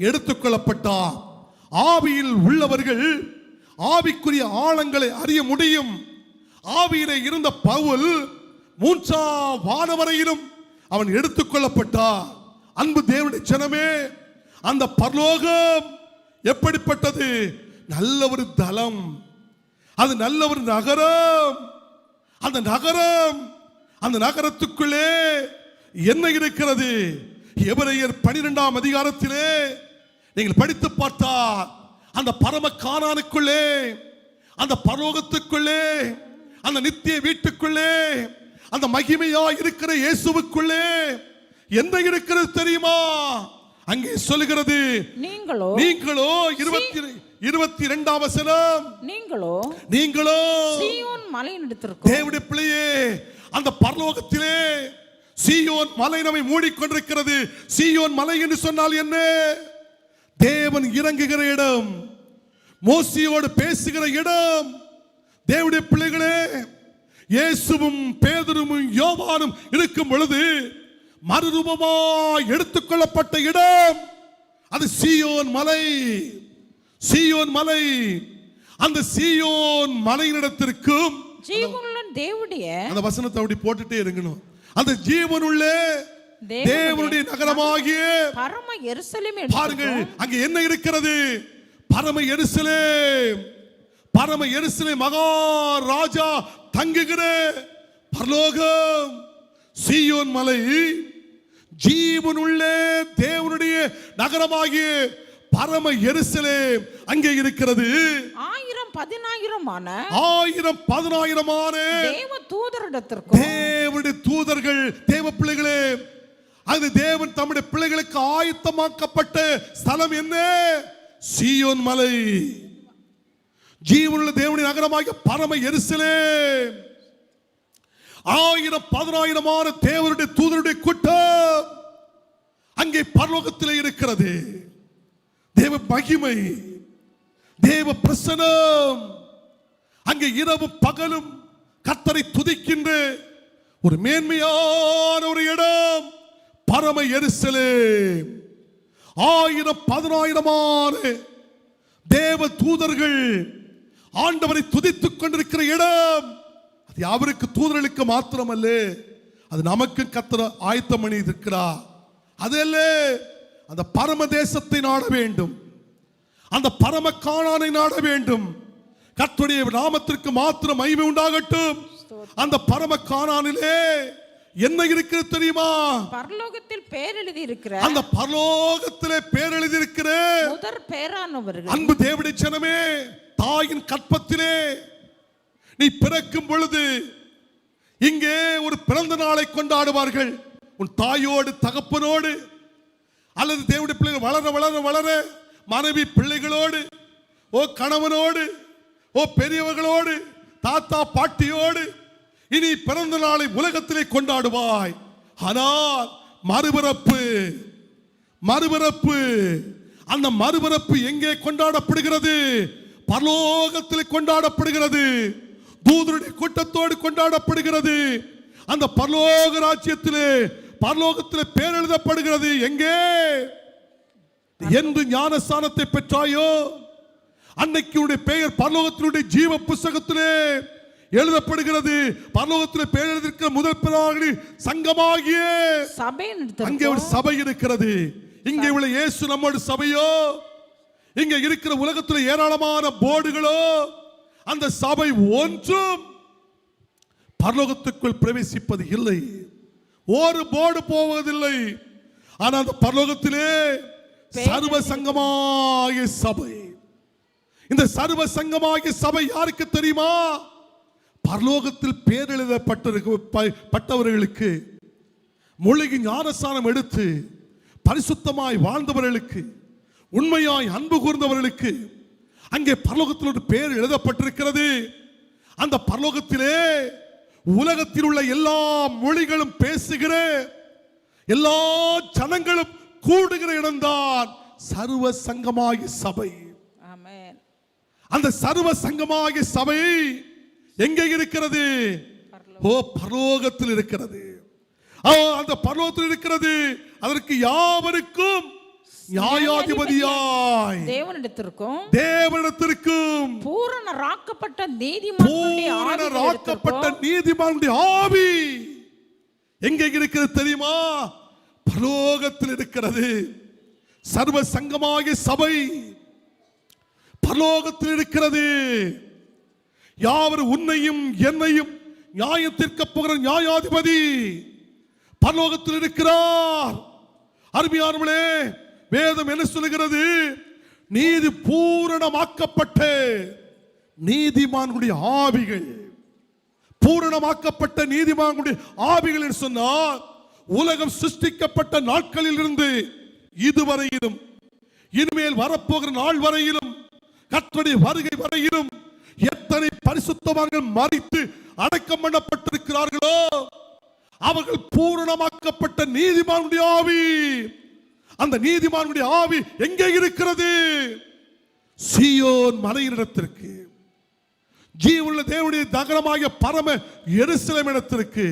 S3: எடுத்துக்கொள்ளப்பட்டான். ஆவியில் உள்ளவர்கள் ஆவிக்குரிய ஆழங்களை அறிய முடியும். ஆவியிலே இருந்த பவுல் மூன்றாம் வானவரையிலும் அவன் எடுத்துக்கொள்ளப்பட்டான். அன்பு தேவனுடைய ஜனமே, அந்த பரலோகம் எப்படிப்பட்டது? நல்ல ஒரு தலம், அது நல்ல ஒரு நகரம். அந்த நகரம், அந்த நகரத்துக்குள்ளே என்ன இருக்கிறது? எபிரேயர் 12ஆம் அதிகாரத்திலே நீங்கள் படித்து பார்த்தால் அந்த பரம கானானுக்குள்ளே, அந்த பரலோகத்துக்குள்ளே, அந்த நித்திய வீட்டுக்குள்ளே, அந்த மகிமையா இருக்கிற இயேசுவுக்குள்ளே என்ன இருக்கிறது தெரியுமா? அங்கே சொல்லுகிறது, நீங்களோ 22ஆம் வசனம், நீங்களோ
S6: சீயோன் மலையினிடத்திற்கு.
S3: தேவனுடைய பிள்ளையே, அந்த பரலோகத்திலே சீயோன் மலை நம்மை மூடிக்கொண்டிருக்கிறது. சீயோன் மலை என்று சொன்னால் என்ன? தேவன் இறங்குகிற இடம், மோசேயோடு பேசுகிற இடம். தேவனுடைய பிள்ளைகளே, இயேசுவும் பேதுருவும் யோவானும் இருக்கும் பொழுது மறுரூபமாய் எடுத்துக்கொள்ளப்பட்ட இடம் அது சீயோன் மலை. சீயோன் மலை, அந்த சீயோன் மலையினிடத்திற்கும்
S6: ஜீவனுள்ள தேவனுடைய,
S3: அந்த வசனத்தை அப்படி போட்டுட்டே இருக்கணும், அந்த ஜீவனுள்ள தேவனுடைய நகரமாகிய
S6: பரம எருசலேம்.
S3: பாருங்கள், அங்கே என்ன இருக்கிறது? பரம எருசலேம். பரம எருசலேம் மகாராஜா தங்குகிற பரலோகம் சீயோன் மலை. ஜீவனுள்ள தேவனுடைய நகரமாகிய பரம எருசலேம் அங்கே இருக்கிறது. 1000-10,000
S6: தேவ தூதரிடத்திற்கு,
S3: தேவனுடைய தூதர்கள், தேவ பிள்ளைகளே, அது தேவன் தம்முடைய பிள்ளைகளுக்கு ஆயத்தமாக்கப்பட்ட ஸ்தலம் என்ன? சீயோன் மலை. ஜீவனுள்ள தேவனுடைய நகரமாகிய பரம எருசலேம். 1000-10,000 தேவனுடைய தூதருடைய கூட்டம் அங்கே பரலோகத்திலே இருக்கிறது. தேவ மகிமை, தேவ பிரசன்னம் அங்கே இரவும் பகலும் கர்த்தரை துதிக்கின்ற ஒரு மேன்மையான ஒரு இடம் பரம எருசலேம். 1000-10,000 தேவ தூதர்கள் ஆண்டவரை துதித்துக் கொண்டிருக்கிற இடம். அது அவருக்கு தூதர்களுக்கு மாத்திரமல்ல, அது நமக்கு கர்த்தர் ஆயத்தம் பண்ணி இருக்கிறார். அதல்ல, அந்த பரம தேசத்தை நாட வேண்டும், அந்த பரம கானானை நாட வேண்டும். கர்த்தருடைய நாமத்திற்கு மாத்திரம் மகிமை உண்டாகட்டும். அந்த பரம கானானிலே என்ன இருக்கிறது தெரியுமா?
S6: பரலோகத்தில் பேர் எழுதி இருக்கிற,
S3: அந்த பரலோகத்திலே பேர் எழுதி இருக்கிற
S6: முதற் பேரானவர்கள்.
S3: அன்பு தேவனுடைய ஜனமே, தாயின் கற்பத்திலே நீ பிறக்கும் பொழுது இங்கே ஒரு பிறந்த நாளை கொண்டாடுவார்கள். உன் தாயோடு தகப்பனோடு அல்லது தேவனுடைய பிள்ளைகள் வளர வளர வளர மனைவி பிள்ளைகளோடு, ஓ கணவனோடு, ஓ பெரியவர்களோடு, தாத்தா பாட்டியோடு இனி பிறந்த நாளை உலகத்திலே கொண்டாடுவாய். ஆனால் மறுபிறப்பு, மறுபிறப்பு, அந்த மறுபிறப்பு எங்கே கொண்டாடப்படுகிறது? பரலோகத்தில் கொண்டாடப்படுகிறது. தூதருடைய கூட்டத்தோடு கொண்டாடப்படுகிறது. அந்த பரலோக ராஜ்யத்திலே, பரலோகத்திலே பேர் எழுதப்படுகிறது. எங்கே? என்று ஞானஸ்தானத்தை பெற்றாயோ அன்னைக்கு உடைய பெயர் பரலோகத்தினுடைய ஜீவ புஸ்தகத்திலே எழுதப்படுகிறது. பரலோகத்திலே பேர் எழுதியிருக்கிற முதல் பிதாவின் சங்கமாகிய
S6: சபை,
S3: அங்கே ஒரு சபை இருக்கிறது. இங்கே உள்ள இயேசு நம்மோடு சபையோ, இங்கே இருக்கிற உலகத்தில் ஏராளமான போர்டுகளோ, அந்த சபை ஒன்றும் பரலோகத்துக்குள் பிரவேசிப்பது இல்லை. ஒரு போர்டு போவதில்லை. ஆனால் அந்த பரலோகத்திலே சர்வ சங்கமாகிய சபை. இந்த சர்வ சங்கமாகிய சபை யாருக்கு தெரியுமா? பரலோகத்தில் பேர் எழுதப்பட்டவர்களுக்கு. மூழ்கி ஞானஸ்நானம் எடுத்து பரிசுத்தமாய் வாழ்ந்தவர்களுக்கு, உண்மையாய் அன்பு கூர்ந்தவர்களுக்கு அங்கே பரலோகத்தில் ஒரு பேர் எழுதப்பட்டிருக்கிறது. அந்த பரலோகத்திலே உலகத்தில் உள்ள எல்லா மொழிகளும் பேசுகிற எல்லா ஜனங்களும் கூடுகிற இடம்தான் சர்வ சங்கமாகிய சபை.
S6: ஆமென்.
S3: அந்த சர்வ சங்கமாகிய சபை எங்கே இருக்கிறது? பரலோகத்தில் இருக்கிறது. அந்த பரலோகத்தில் இருக்கிறது. அதற்கு யாவருக்கும் நியாயாதிபதியாய் தேவனிடத்திற்கும்
S6: பூரணராக்கப்பட்ட
S3: நீதிமானுடைய ஆவி எங்கே இருக்கிறது தெரியுமா? பரலோகத்தில் இருக்கிறது. சர்வ சங்கமாகிய சபை பரலோகத்தில் இருக்கிறது. யாவர் உன்னையும் என்னையும் நியாயத்திற்கு போகிற நியாயாதிபதி பரலோகத்தில் இருக்கிறார். அருமையானவர்களே, வேதம் என்ன சொல்லுகிறது? நீதி பூரணமாக்கப்பட்ட நீதிமான்களுடைய ஆவிகள், பூரணமாக்கப்பட்ட நீதிமான்களுடைய ஆவிகள் என்று சொன்னால், உலகம் சிருஷ்டிக்கப்பட்ட நாட்களில் இருந்து இதுவரையிலும், இனிமேல் வரப்போகிற நாள் வரையிலும், கர்த்தருடைய வருகை வரையிலும் எத்தனை பரிசுத்தவான்கள் மரித்து அடக்கம் பண்ணப்பட்டிருக்கிறார்களோ அவர்கள் பூரணமாக்கப்பட்ட நீதிமானுடைய ஆவி. அந்த நீதிமானுடைய ஆவி எங்கே இருக்கிறது? சீயோன் மலையினிடத்திற்கு, ஜீவனுள்ள தேவனுடைய நகரமாகிய பரம எருசலேம் இடத்திற்கு,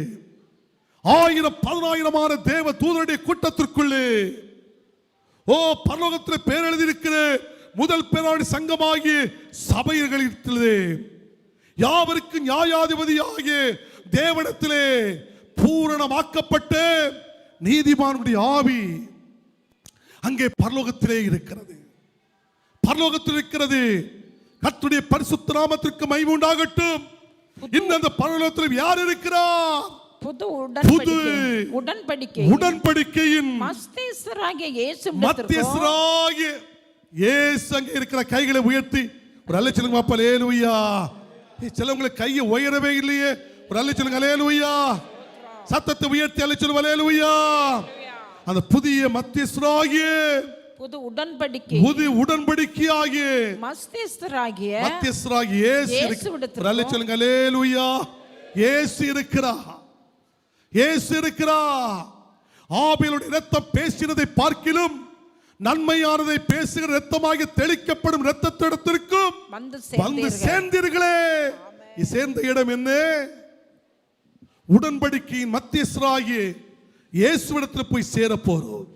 S3: 1000-10,000 தேவ தூதருடைய கூட்டத்திற்குள்ளே, பரலோகத்தில் பேர் எழுதியிருக்கிற முதல் பேரான சங்கமாகிய சபைகளிலே யாவருக்கு நியாயாதிபதியாகிய தேவனிடத்திலே பூரணமாக்கப்பட்ட நீதிமானுடைய ஆவி அங்கே பரலோகத்திலே இருக்கிறது. பரலோகத்தில் இருக்கிறது. கர்த்தருடைய பரிசுத்த நாமத்திற்கு மகிமை உண்டாகட்டும். இன்னும் அந்த பரலோகத்தில் யார் இருக்கிறார்?
S6: புது
S3: உடன்படிக்கையின்
S6: மத்தியஸ்தராகிய
S3: இயேசு அங்கே இருக்கிற கைகளை உயர்த்தி ஒரு அல்ல சொல்லுங்க பாப்பா. அல்லேலூயா. சிலவங்களுக்கு கையை உயரவே இல்லையே. ஒரு அல்ல சொல்லுங்க அல்லேலூயா. சத்தத்தை உயர்த்தி அல்ல சொல்லுங்க அல்லேலூயா. அந்த புதிய மத்தியஸ்தராகிய
S6: புது உடன்படிக்கையாகிய மத்தியஸ்தராகிய
S3: இயேசு இருக்கிறார். அல்ல சொல்லுங்க அல்லேலூயா. இயேசு இருக்கிறார். இயேசு இருக்கிறார். ஆபேலுடைய இரத்தம் பேசினதை பார்க்கிலும் நன்மையானதை பேசுகிற இரத்தமாக தெளிக்கப்படும் இரத்தத்திடத்திற்கும் வந்து சேர்ந்தீர்களே. சேர்ந்த இடம் என்ன? உடன்படிக்கையின் மத்தியஸ்தராகிய இயேசுவிடத்தில் போய் சேர போறோம்.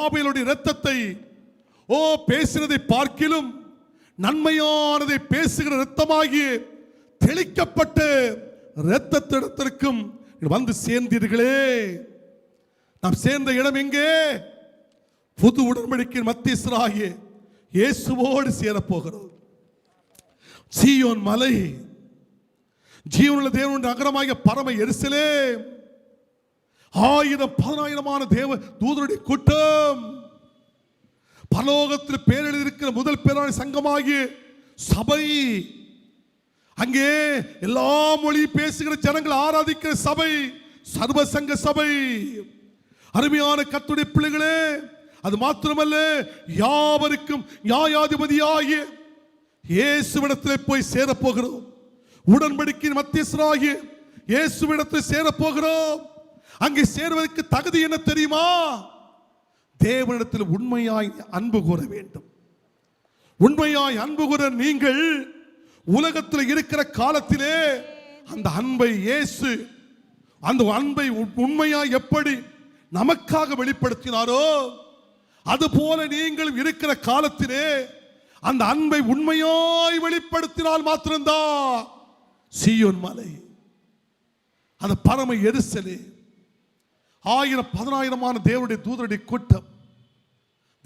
S3: ஆபேலுடைய இரத்தத்தை பேசினதை பார்க்கிலும் நன்மையானதை பேசுகிற இரத்தமாகிய தெளிக்கப்பட்ட இரத்தத்திடத்திற்கும் வந்து சேர்ந்தீர்களே. நாம் சேர்ந்த இடம் எங்கே? புது உடன்படிக்கையின் மத்தியஸ்தராகிய இயேசுவோடு சேரப்போகிறோம். சீயோன் மலை, ஜீவனுள்ள தேவனுடைய நகரமாகிய பரம எருசலேம், 1000-10,000 தேவ தூதருடைய கூட்டம், பரலோகத்தில் பேர் எழுதியிருக்கிற முதல் பேரான சங்கமாகிய சபை, அங்கே எல்லா மொழி பேசுகிற ஜனங்கள் ஆராதிக்கிற சபை, சர்வசங்க சபை. அருமையான கர்த்தருடைய பிள்ளைகளே, அது மாத்திரமல்ல, யாவருக்கும் நியாயாதிபதியாகிய இயேசுவிடத்தில் போய் சேர போகிறோம். உடன்படிக்கையின் மத்தியஸ்தராகிய இயேசுவிடத்தில் சேர போகிறோம். அங்கே சேர்வதற்கு தகுதி என்ன தெரியுமா? தேவனிடத்தில் உண்மையாய் அன்பு கூற வேண்டும். உண்மையாய் அன்பு கூற நீங்கள் உலகத்தில் இருக்கிற காலத்திலே அந்த அன்பை இயேசு, அந்த அன்பை உண்மையாய் எப்படி நமக்காக வெளிப்படுத்தினாரோ அதுபோல நீங்கள் இருக்கிற காலத்திலே அந்த அன்பை உண்மையாய் வெளிப்படுத்தினால் மாத்திரம்தான் சீயோன் மலை, அந்த பரம எருசலேம், 1000-10,000 தேவனுடைய தூதருடைய கூட்டம்,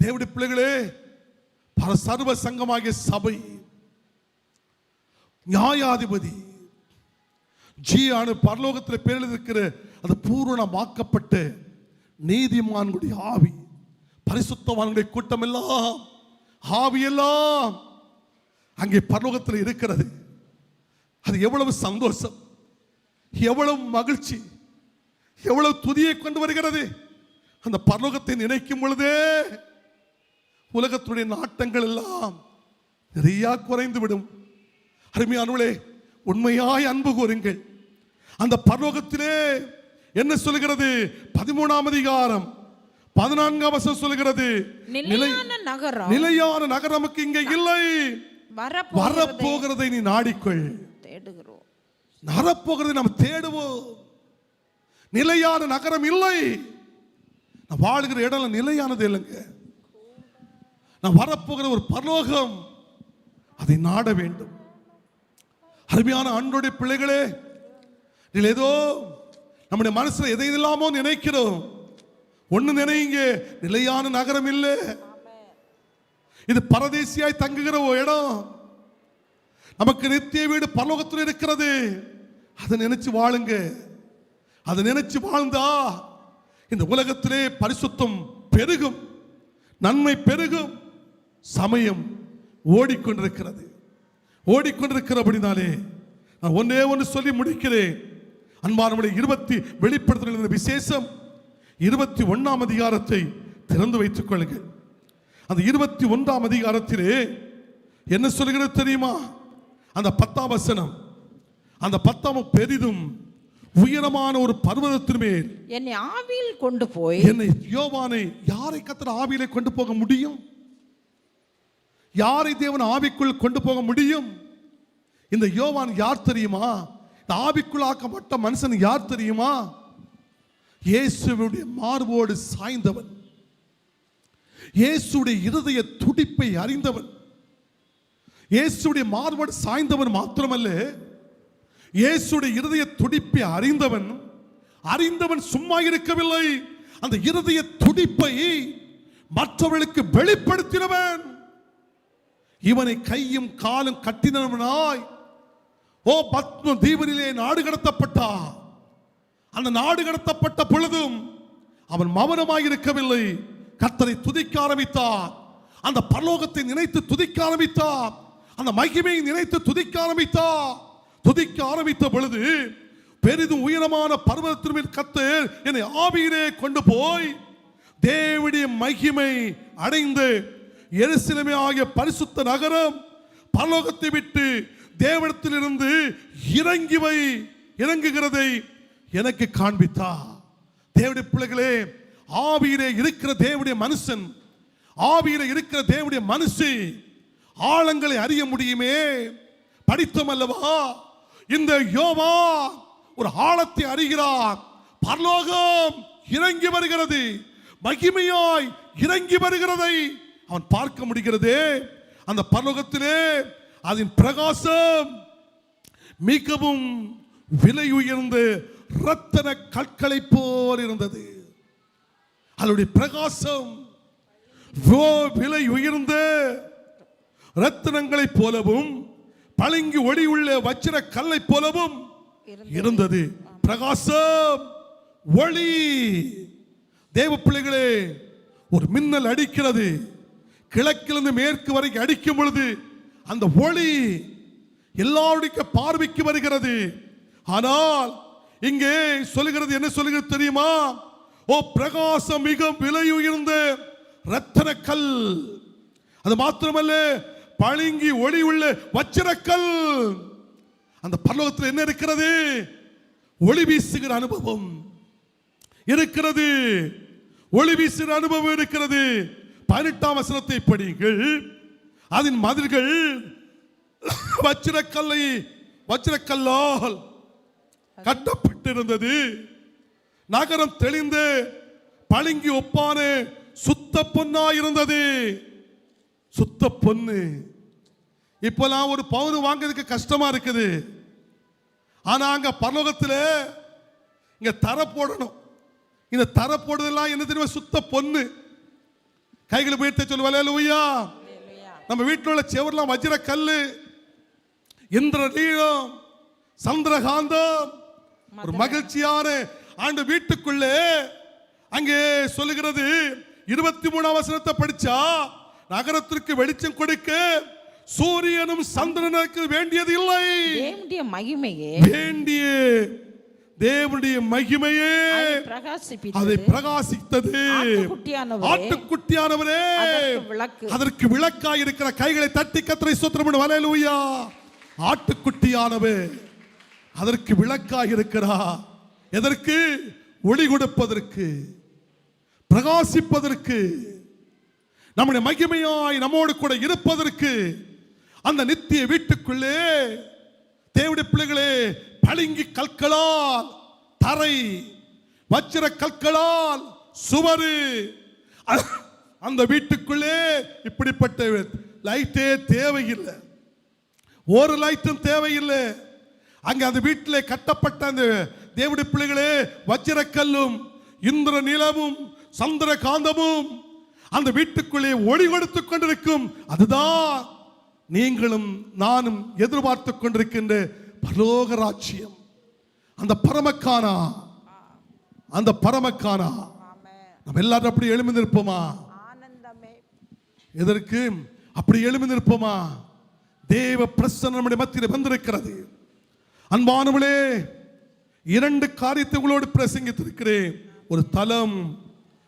S3: தேவனுடைய பிள்ளைகளே, பல சர்வ சங்கமாகிய சபை, நியாயாதிபதி, ஜீவானு பரலோகத்தில் பேரில் இருக்கிற அது பூரணமாக்கப்பட்ட நீதிமான்களுடைய ஆவி, பரிசுத்தவான்களுடைய கூட்டம் எல்லாம், ஆவி எல்லாம் அங்கே பரலோகத்தில் இருக்கிறது. அது எவ்வளவு சந்தோஷம், எவ்வளவு மகிழ்ச்சி, எவ்வளவு துதியை கொண்டு வருகிறது. அந்த பரலோகத்தை நினைக்கும் பொழுதே உலகத்துடைய நாட்டங்கள் எல்லாம் நிறைய குறைந்து விடும். அருமையானவர்களே, உண்மையாய் அன்பு கூறுங்கள். அந்த பரலோகத்திலே என்ன சொல்கிறது? 13ஆம் அதிகாரம் 14ஆம் வசனம் சொல்கிறது, நிலையான நகரம் நமக்கு இங்கே இல்லை, வரப்போகிறதை நீ நாடிக்கொள்.
S6: தேடுகிறோம்,
S3: வரப்போகிறதை நாம் தேடுவோம். நிலையான நகரம் இல்லை. நான் வாழ்கிற இடம் நிலையானது இல்லைங்க. நான் வரப்போகிற ஒரு பரலோகம், அதை நாட வேண்டும். அருமையான ஆண்டோடைய பிள்ளைகளே, நீங்கள் ஏதோ நம்முடைய மனசுல எதை இல்லாமோ நினைக்கிறோம். ஒண்ணு நினைங்க, நிலையான நகரம் இல்லை. இது பரதேசியாய் தங்குகிற ஒரு இடம். நமக்கு நித்திய வீடு பரலோகத்தில் இருக்கிறது. அதை நினைச்சு வாழுங்க. அதை நினைச்சு வாழ்ந்தா இந்த உலகத்திலே பரிசுத்தம் பெருகும், நன்மை பெருகும். சமயம் ஓடிக்கொண்டிருக்கிறது. ஓடிக்கொண்டிருக்கிறபடினாலே நான் ஒன்று சொல்லி முடிக்கிறேன். அன்பானவர்களே, வெளிப்படுத்துகிற விசேஷம் 21ஆம் அதிகாரத்தை திறந்து வைத்துக் கொள்ளுங்கள். அந்த 21ஆம் அதிகாரத்திலே என்ன சொல்கிறது தெரியுமா? அந்த 10ஆம் வசனம், அந்த 10ஆம் பெரிதும் உயரமான ஒரு பர்வதத்தின் மேல்
S6: என்னை ஆவியில் கொண்டு போய்,
S3: என்னை யோவானை, யாரை கர்த்தர் ஆவியிலே கொண்டு போக முடியும்? யாரை தேவன் ஆவிக்குள் கொண்டு போக முடியும்? இந்த யோவான் யார் தெரியுமா? இந்த ஆவிக்குள் ஆக்கப்பட்ட மனுஷன் யார் தெரியுமா? இயேசுவுடைய மார்போடு சாய்ந்தவன், இயேசுடைய இருதய துடிப்பை அறிந்தவன். இயேசுடைய மார்போடு சாய்ந்தவன் மாத்திரமல்ல, இயேசுடைய இருதய துடிப்பை அறிந்தவன் சும்மா இருக்கவில்லை, அந்த இருதய துடிப்பை மற்றவர்களுக்கு வெளிப்படுத்தினவன். இவனை கையும் காலும் கட்டினவனாய் பத்ம தீபனிலே நாடு கடத்தப்பட்டான். அந்த நாடு கடத்தப்பட்ட பொழுதும் அவன் மௌனமாய் இருக்கவில்லை. கர்த்தரை துதிக்க ஆரம்பித்தார். அந்த பரலோகத்தை நினைத்து துதிக்க ஆரம்பித்தார். அந்த மகிமையை நினைத்து துதிக்க ஆரம்பித்தார். துதிக்க ஆரம்பித்த பொழுது பெரிதும் உயரமான பர்வதத்தின் மேல் கர்த்தர் என்னை ஆவியிலே கொண்டு போய் தேவனுடைய மகிமை அடைந்து எருசலேமே ஆகிய பரிசுத்த நகரம் பரலோகத்தை விட்டு தேவனிடத்திலிருந்து இறங்குகிறதை எனக்கு காண்பித்தா. தேவனுடைய பிள்ளைகளே, ஆவியிலே இருக்கிற தேவனுடைய மனுஷன், ஆவியிலே இருக்கிற தேவனுடைய மனுஷி ஆழங்களை அறிய முடியுமே. படித்தோம் அல்லவா? இந்த யோவா ஒரு ஆழத்தை அறிகிறார். பரலோகம் இறங்கி வருகிறது, மகிமையாய் இறங்கி வருகிறதை அவன் பார்க்க முடிகிறது. அந்த பரலோகத்திலே அதன் பிரகாசம் மிகவும் விலை உயர்ந்த ரத்தன கற்களை போல் இருந்தது. அதனுடைய பிரகாசம் விலை உயர்ந்த ரத்தினங்களை போலவும் பளிங்கு ஒளி உள்ள வச்சிர கல்லை போலவும் இருந்தது. பிரகாசம், ஒளி. தேவ பிள்ளைகளே, ஒரு மின்னல் அடிக்கிறது. கிழக்கிலிருந்து மேற்கு வரைக்கும் அடிக்கும் பொழுது அந்த ஒளி எல்லாருடைய பார்வைக்கு வருகிறது. ஆனால் இங்கே சொல்லுகிறது, என்ன சொல்லுகிறது தெரியுமா? பிரகாசம் மிக விலை உயர்ந்த ரத்தன கல். அது மாத்திரமல்ல, பளிங்கு ஒளி உள்ள வச்சிரக்கல். அந்த பரலோகத்தில் என்ன இருக்கிறது? ஒளி வீசுகிற அனுபவம் இருக்கிறது. ஒளி வீசுகிற அனுபவம் இருக்கிறது. 18ஆம் வசனத்தை படியுங்கள். அதன் மதில்கள் வச்சிரக்கல்லால் கட்டப்பட்டிருந்தது. நகரம் தெளிந்து பளிங்கு ஒப்பான சுத்த பொன்னா இருந்தது. சுத்த பொன்னு. இப்பெல்லாம் ஒரு பவுன் வாங்கிறதுக்கு கஷ்டமா இருக்குது. ஆனா அங்க பரலோகத்தில் இங்க தர போடணும். இந்த தர போடுறதெல்லாம் என்ன தெரியுமா? சுத்த பொன்னு. கைகளை உயர்த்த சொல்லுவாங்க. அல்லேலூயா. நம்ம வீட்டில் உள்ள செவர்லாம் வஜ்ர கல்லு, இந்திரநீலம், சந்திரகாந்தம். ஒரு மகிழ்ச்சியான ஆண்டு வீட்டுக்குள்ளே அங்கே சொல்லுகிறது. 23ஆம் வசனத்தை படிச்சா, நகரத்திற்கு வெளிச்சம் கொடுக்க சூரியனும் சந்திரனுக்கு வேண்டியது இல்லை.
S6: வேண்டிய மகிமையே,
S3: வேண்டிய தேவனுடைய மகிமையே
S6: அதை
S3: அதை
S6: பிரகாசிப்பித்தது.
S3: பிரகாசித்தது. ஆட்டுக்குட்டியானவரே
S6: அதற்கு விளக்கு.
S3: அதற்கு விளக்காய் இருக்கிற கைகளை தட்டி கர்த்தரை ஸ்தோத்திரம் பண்ணு. ஹல்லேலூயா. ஆட்டுக்குட்டியானவே அதற்கு விளக்காய் இருக்கிறார். எதற்கு? ஒளி கொடுப்பதற்கு, பிரகாசிப்பதற்கு, நம்முடைய மகிமையாய் நம்மோடு கூட இருப்பதற்கு. அந்த நித்திய வீட்டுக்குள்ளே தேவனுடைய பிள்ளைகளே பளிங்கு கற்களால் தரை, வச்சிர கற்களால் சுவரு. அந்த வீட்டுக்குள்ளே இப்படிப்பட்ட லைட்டே தேவையில்லை, ஒரு லைட்டும் தேவையில்லை. அங்க அந்த வீட்டிலே கட்டப்பட்ட அந்த தேவனுடைய பிள்ளைகளே வச்சிரக்கல்லும் இந்திர நிலமும் சந்திர காந்தமும் அந்த வீட்டுக்குள்ளே ஒளி கொடுத்துக் கொண்டிருக்கும். அதுதான் நீங்களும் நானும் எதிர்பார்த்து கொண்டிருக்கின்ற பரலோக ராஜ்யம். அந்த பரமக்கானா, அந்த பரமக்கானா. நம்ம எல்லாரும் அப்படி எழும்பி நிற்போமா? எதற்கு அப்படி எழும்பி நிற்போமா? தேவ பிரசன்னம் நம்முடைய மத்தியில் வந்திருக்கிறது. அன்பானவளே, 2 காரியத்தை உங்களோடு பிரசங்கித்திருக்கிறேன். ஒரு தலம்,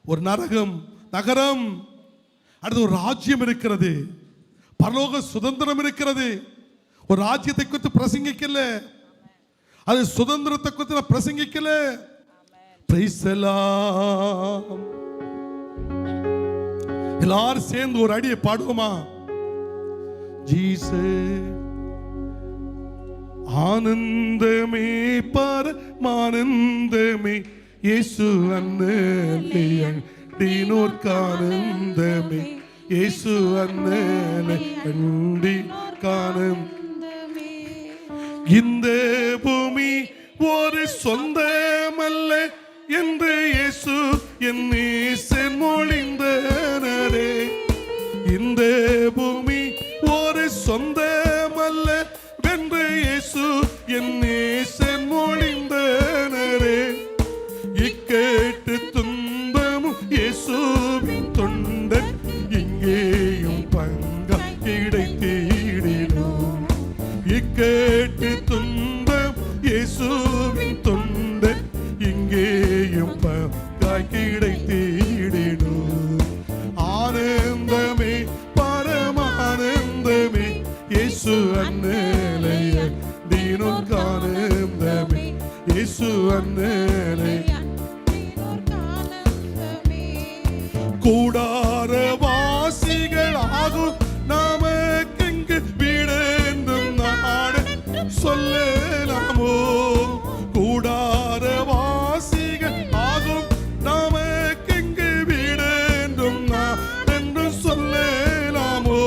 S3: ஒரு நகரம், அடுத்து ஒரு ராஜ்யம் இருக்கிறது, பரலோக சுதந்திரம் இருக்கிறது. ஒரு ராஜ்யத்தை குறித்து பிரசங்கிக்கல, அது சுதந்திரத்தை குறித்து நான் பிரசங்கிக்கல. Praise the Lord. எல்லாரும் சேர்ந்து ஒரு அடியை பாடுவோமா? ஜீசஸ் ஆனந்தமே பரமானந்தமே இயேசு அன்னலியன் தீனோர்க்கானந்தமே இயேசு அன்னலை கண்டி காணும். இந்த பூமி ஒரு சொந்தமல்ல என்று இயேசு என் நேசன் மொழிந்தனரே. இந்த பூமி ஒரு சொந்தமல்ல வென்று இயேசு என் நேசன் மொழிந்தனரே. இக்கேட்டு துன்பமும் இயேசுவின் தொண்டன் இங்கேயும் பங்கா கிடைத்திடும். இக்கேட்டு துன்பம் இயேசுவின் தொண்டன் இங்கேயும் பங்காய் கிடைத்திடும். ஆனந்தமே பரமானந்தமே இயேசு அன்னலைய தீனோர்க்கானந்தமே இயேசு அன்னலைய. கூடார வாசிகள் ஆகும் நமக்கெங்கு வீடென்றும் நாடு சொல்லலாமோ? கூடார வாசிகள் ஆகும் நமக்கெங்கு வீடென்றும் நாடென்று சொல்லலாமோ?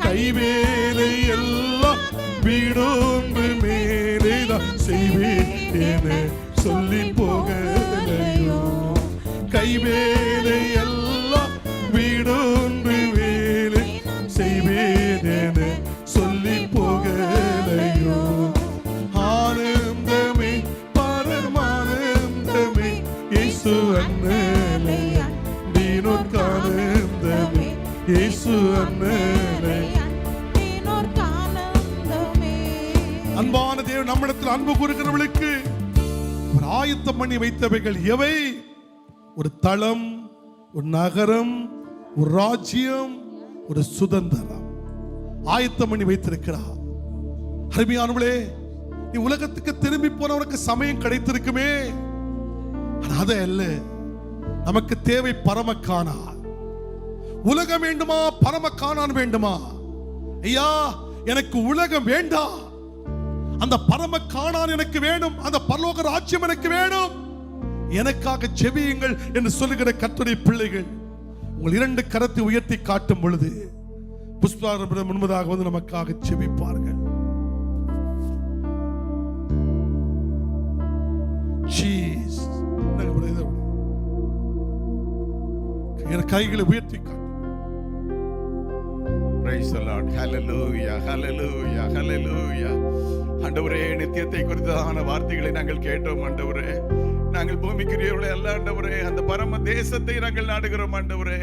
S3: கைவேலை எல்லாம் வீடொன்று மேலேதான் செய்வேன் என சொல்லி போகலையோ? கைவேலை எல்லாம் வீடொன்று வேலை செய்வேன் என சொல்லி போகலையோ? ஆனந்தமே பரமானந்தமே இயேசு அன்னலை தீனோர்க்கானந்தமே இயேசு அன்னலை. அன்பான தேவன் நம்மிடத்தில் அன்பு கூறுகிறவர்களுக்கு ஒரு ஆயத்தம் பண்ணி வைத்தவைகள் எவை? ஒரு தளம், ஒரு நகரம், ஒரு ராஜ்யம், ஒரு சுதந்திரம் ஆயத்தம் பண்ணி வைத்திருக்கிறார். அருமையானவளே, நீ உலகத்துக்கு திரும்பி போனவனுக்கு சமயம் கிடைத்திருக்குமே. அது அல்ல, நமக்கு தேவை பரமக்கானா. உலகம் வேண்டுமா, பரமக்கானான் வேண்டுமா? ஐயா, எனக்கு உலகம் வேண்டாம், அந்த பரமக்கானான் எனக்கு வேணும், அந்த பரலோக ராஜ்யம் எனக்கு வேணும். எனக்காக ஜெபியுங்கள் என்று சொல்லுகிற கர்த்தருடைய பிள்ளைகள் உங்கள் 2 கரத்தை உயர்த்தி காட்டும் பொழுது புஷ்பாரம்பரம் முன்பதாக வந்து நமக்காக ஜெபிப்பார்கள். கைகளை உயர்த்தி காட்டும்.
S7: Praise the Lord. Hallelujah, hallelujah, hallelujah. ஆண்டவரே, நித்தியத்தை குறித்ததான வார்த்தைகளை நாங்கள் கேட்டோம் ஆண்டவரே. நாங்கள் பூமிக்குரியவர்களே அல்ல ஆண்டவரே, அந்த பரம தேசத்தை நாங்கள் நாடுகிறோம் ஆண்டவரே.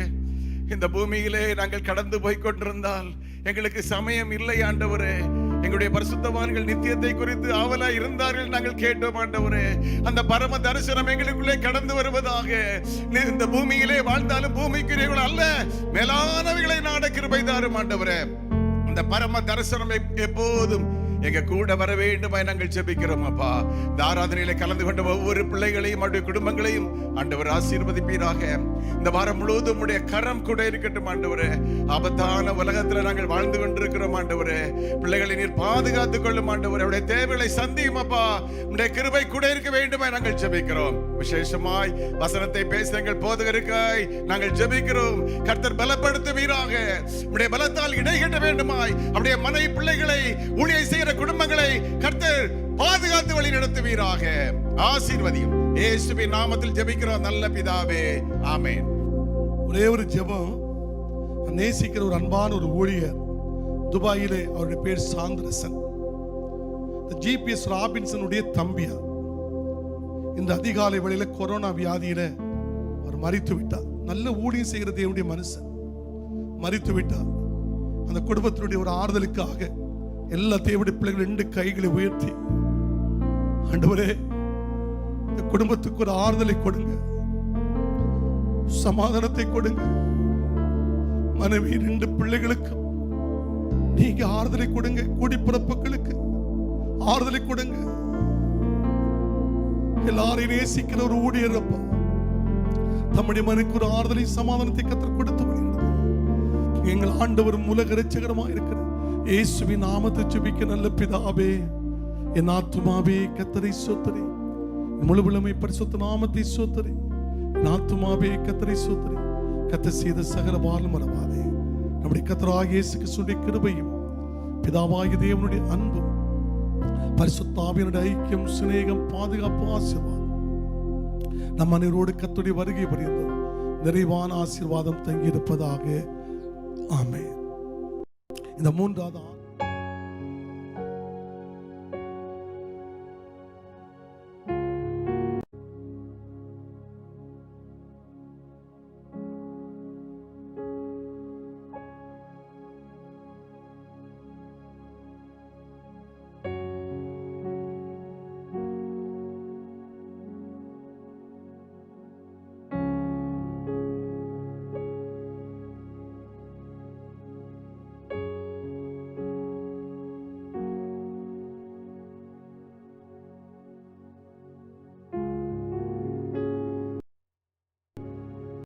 S7: இந்த பூமியிலே நாங்கள் கடந்து போய் கொண்டிருந்தால் எங்களுக்கு சமயம் இல்லை ஆண்டவரே. எங்களுடைய பரிசுத்தவான்கள் நித்தியத்தை குறித்து ஆவலா இருந்தார்கள் நாங்கள் கேட்டோம் ஆண்டவரே. அந்த பரம தரிசனம் எங்களுக்குள்ளே கடந்து வருவதாக. இந்த பூமியிலே வாழ்ந்தாலும் பூமிக்குரியவர்கள் அல்ல, மேலானவைகளை நாட கிருபை தாரும் ஆண்டவரே. அந்த பரம தரிசனம் எப்போதும் எங்க கூட வர வேண்டுமாய் நாங்கள் ஜெபிக்கிறோம் அப்பா. இந்த ஆராதனையில கலந்து கொண்ட ஒவ்வொரு பிள்ளைகளையும் அவருடைய குடும்பங்களையும் ஆண்டவர் ஆசீர்வதிப்பீராக. இந்த வாரம் முழுவதும் உடைய கரம் கூட இருக்கட்டும் ஆண்டவரே. ஆபத்தான உலகத்துல நாங்கள் வாழ்ந்து கொண்டிருக்கிறோம் ஆண்டவரே. பிள்ளைகளை நீர் பாதுகாத்துக் கொள்ளும் ஆண்டவரே. அவருடைய தேவைகளை சந்தியும் அப்பா. உடைய கிருபை கூட இருக்க வேண்டுமாய் நாங்கள் ஜெபிக்கிறோம். விசேஷமாய் வசனத்தை பேச எங்கள் போதகருக்காய் நாங்கள் ஜெபிக்கிறோம். கர்த்தர் பலப்படுத்துவீராக. உடைய பலத்தால் இடைகட்ட வேண்டுமாய் அவருடைய மனை பிள்ளைகளை ஊழிய செய்கிற குடும்பங்களை கர்த்தர் பாதுகாத்து வழி நடத்துவீராக. ஆசீர்வதியும் இயேசுவின் நாமத்தில் ஜெபிக்கிறோம் நல்ல பிதாவே, ஆமென்.
S3: ஒரே ஒரு ஜெபம். நேசிக்கிற ஒரு அன்பான ஒரு ஊழியர் துபாயிலே, அவருடைய பேர் சாந்திரசன். ஜிபிஎஸ் ராபின்சனுடைய தம்பியா. இந்த அதிகாலை வேளையில கொரோனா வியாதியில அவர் மரித்து விட்டார். நல்ல ஊழியம் செய்கிற தேவனுடைய மனுஷன் மரித்து விட்டார். அந்த குடும்பத்தினுடைய ஒரு ஆறுதலுக்காக எல்லா தேவனுடைய பிள்ளைகள் 2 கைகளை உயர்த்தி, ஆண்டவரே இந்த குடும்பத்துக்கு ஒரு ஆறுதலை கொடுங்க, சமாதானத்தை கொடுங்க. மனைவி 2 பிள்ளைகளுக்கு நீங்க ஆறுதலை கொடுங்க. குடிப்பிறப்புகளுக்கு ஆறுதலை கொடுங்க. எல்லாரையும் நேசிக்கிற ஒரு ஊழியர் அப்பா, தம்முடைய மனைவிக்கு ஒரு ஆறுதலை சமாதானத்தை கர்த்தர் கொடுத்து வருகிறார். எங்கள் ஆண்டவர் உலக இரட்சகரமாக இருக்கிற இயேசுவின் நாமத்தை ஜெபிக்க நல்ல பிதாவே. என் ஆத்துமாவே கர்த்தரை ஸ்தோத்திரி. முழு உள்ளமே பரிசுத்த நாமத்தை ஸ்தோத்திரி. என் ஆத்துமாவே கர்த்தரை ஸ்தோத்திரி. கர்த்தர் செய்த சகல பாலும் மறவாதே. நம்முடைய கர்த்தராகிய இயேசு கிறிஸ்துவின் கிருபையும் பிதாவாகிய தேவனுடைய அன்பும் பரிசுத்த ஆவியினுடைய ஐக்கியம், சிநேகம், பாதுகாப்பு, ஆசீர்வாதம் நம் அனைவரோடு கர்த்தருடைய வருகை பரியந்தம் நிறைவான ஆசீர்வாதம் தங்கியிருப்பதாக. ஆமென். இந்த 3வது